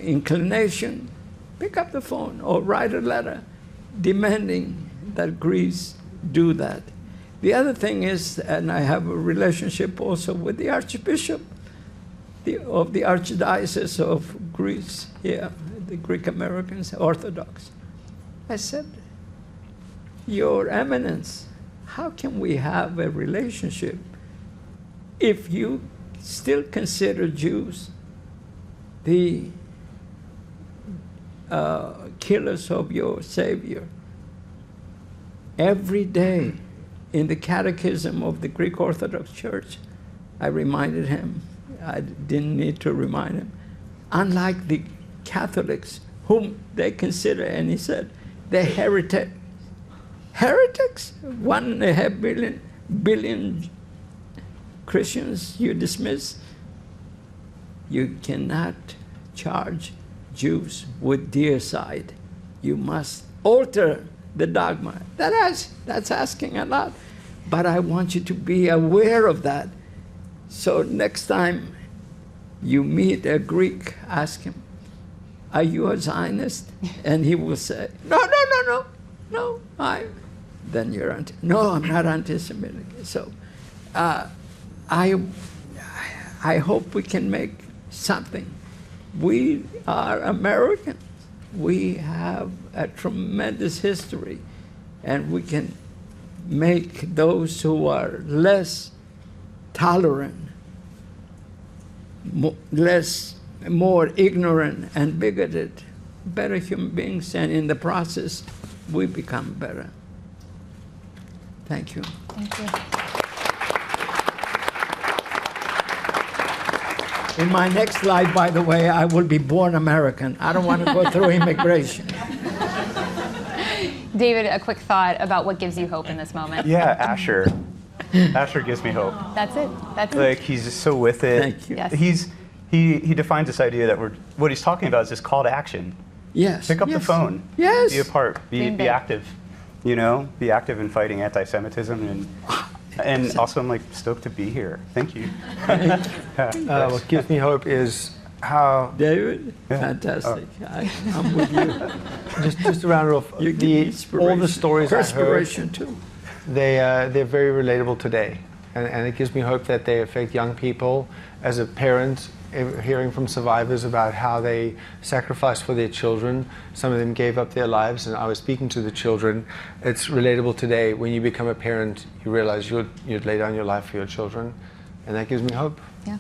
inclination, pick up the phone or write a letter demanding that Greece do that. The other thing is, and I have a relationship also with the Archbishop of the Archdiocese of Greece here, the Greek Americans, Orthodox. I said, Your Eminence, how can we have a relationship if you still consider Jews the killers of your Savior? Every day in the Catechism of the Greek Orthodox Church, I reminded him, I didn't need to remind him, unlike the Catholics, whom they consider, and he said, they're heretics. 1.5 billion Christians you dismiss. You cannot charge Jews with deicide. You must alter the dogma. That's asking a lot. But I want you to be aware of that. So next time you meet a Greek, ask him, are you a Zionist? And he will say, no, then you're no, I'm not anti-Semitic. So I hope we can make something. We are Americans. We have a tremendous history, and we can make those who are less tolerant, more ignorant and bigoted, better human beings, and in the process, we become better. Thank you. Thank you. In my next life, by the way, I will be born American. I don't want to go through immigration. David, a quick thought about what gives you hope in this moment. Yeah, Asher. Asher gives me hope. That's it. That's Like, it. he's just so with it. Thank you. Yes. He defines this idea that what he's talking about is this call to action. Yes. Pick up the yes. phone. Yes. Be a part. Dream Be big. active. You know, be active in fighting anti-Semitism, and also I'm like stoked to be here. Thank you. What gives me hope is how, David, Yeah. fantastic. I'm with you. just to round it off, You give me inspiration. all the stories I heard, Perspiration too. they're very relatable today. And it gives me hope that they affect young people. As a parent, hearing from survivors about how they sacrificed for their children. Some of them gave up their lives, and I was speaking to the children. It's relatable today. When you become a parent, you realize you'd lay down your life for your children, and that gives me hope. Yeah.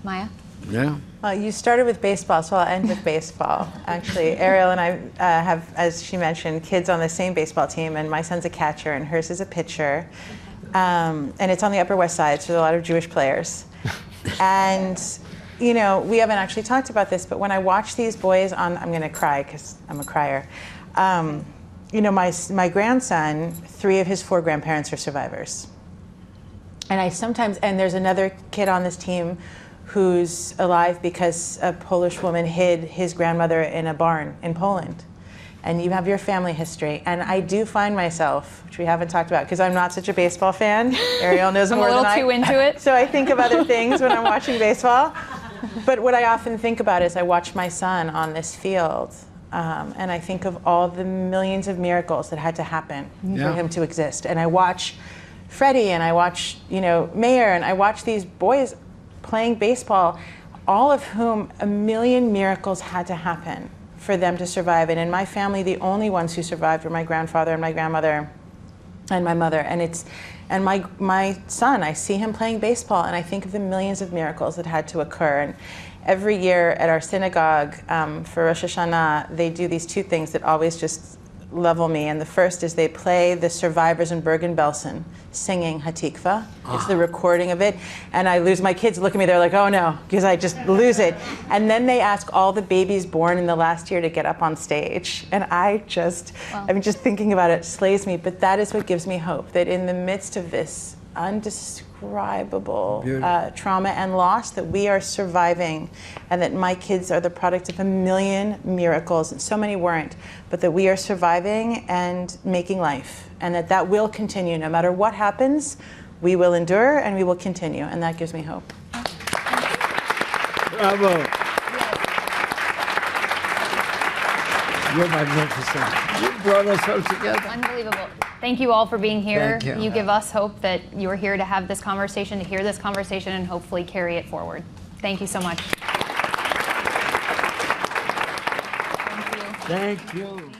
Maya? Yeah. Well, you started with baseball, so I'll end with baseball. Actually, Ariel and I have, as she mentioned, kids on the same baseball team, and my son's a catcher and hers is a pitcher. And it's on the Upper West Side, so there are a lot of Jewish players. And, you know, we haven't actually talked about this, but when I watch these boys on, I'm going to cry because I'm a crier. You know, my grandson, 3 of his 4 grandparents are survivors. And I sometimes, and there's another kid on this team who's alive because a Polish woman hid his grandmother in a barn in Poland. And you have your family history. And I do find myself, which we haven't talked about, because I'm not such a baseball fan. Ariel knows more than I. I'm a little too into it. So I think of other things when I'm watching baseball. But what I often think about is I watch my son on this field, and I think of all the millions of miracles that had to happen for him to exist. And I watch Freddie, and I watch, you know, Mayer, and I watch these boys playing baseball, all of whom a million miracles had to happen for them to survive. And in my family, the only ones who survived were my grandfather and my grandmother and my mother. And my son, I see him playing baseball, and I think of the millions of miracles that had to occur. And every year at our synagogue for Rosh Hashanah, they do these 2 things that always just level me. And the first is they play the survivors in Bergen-Belsen singing Hatikva. It's the recording of it. And I lose, my kids look at me, they're like, oh no, because I just lose it. And then they ask all the babies born in the last year to get up on stage. And I just, I mean, just thinking about it slays me. But that is what gives me hope, that in the midst of this undescribable trauma and loss, that we are surviving, and that my kids are the product of a million miracles, and so many weren't, but that we are surviving and making life, and that will continue. No matter what happens, we will endure and we will continue, and that gives me hope. Bravo. You're magnificent. You brought us all together. Unbelievable. Thank you all for being here. Thank you. You give us hope that you're here to have this conversation, to hear this conversation, and hopefully carry it forward. Thank you so much. Thank you. Thank you.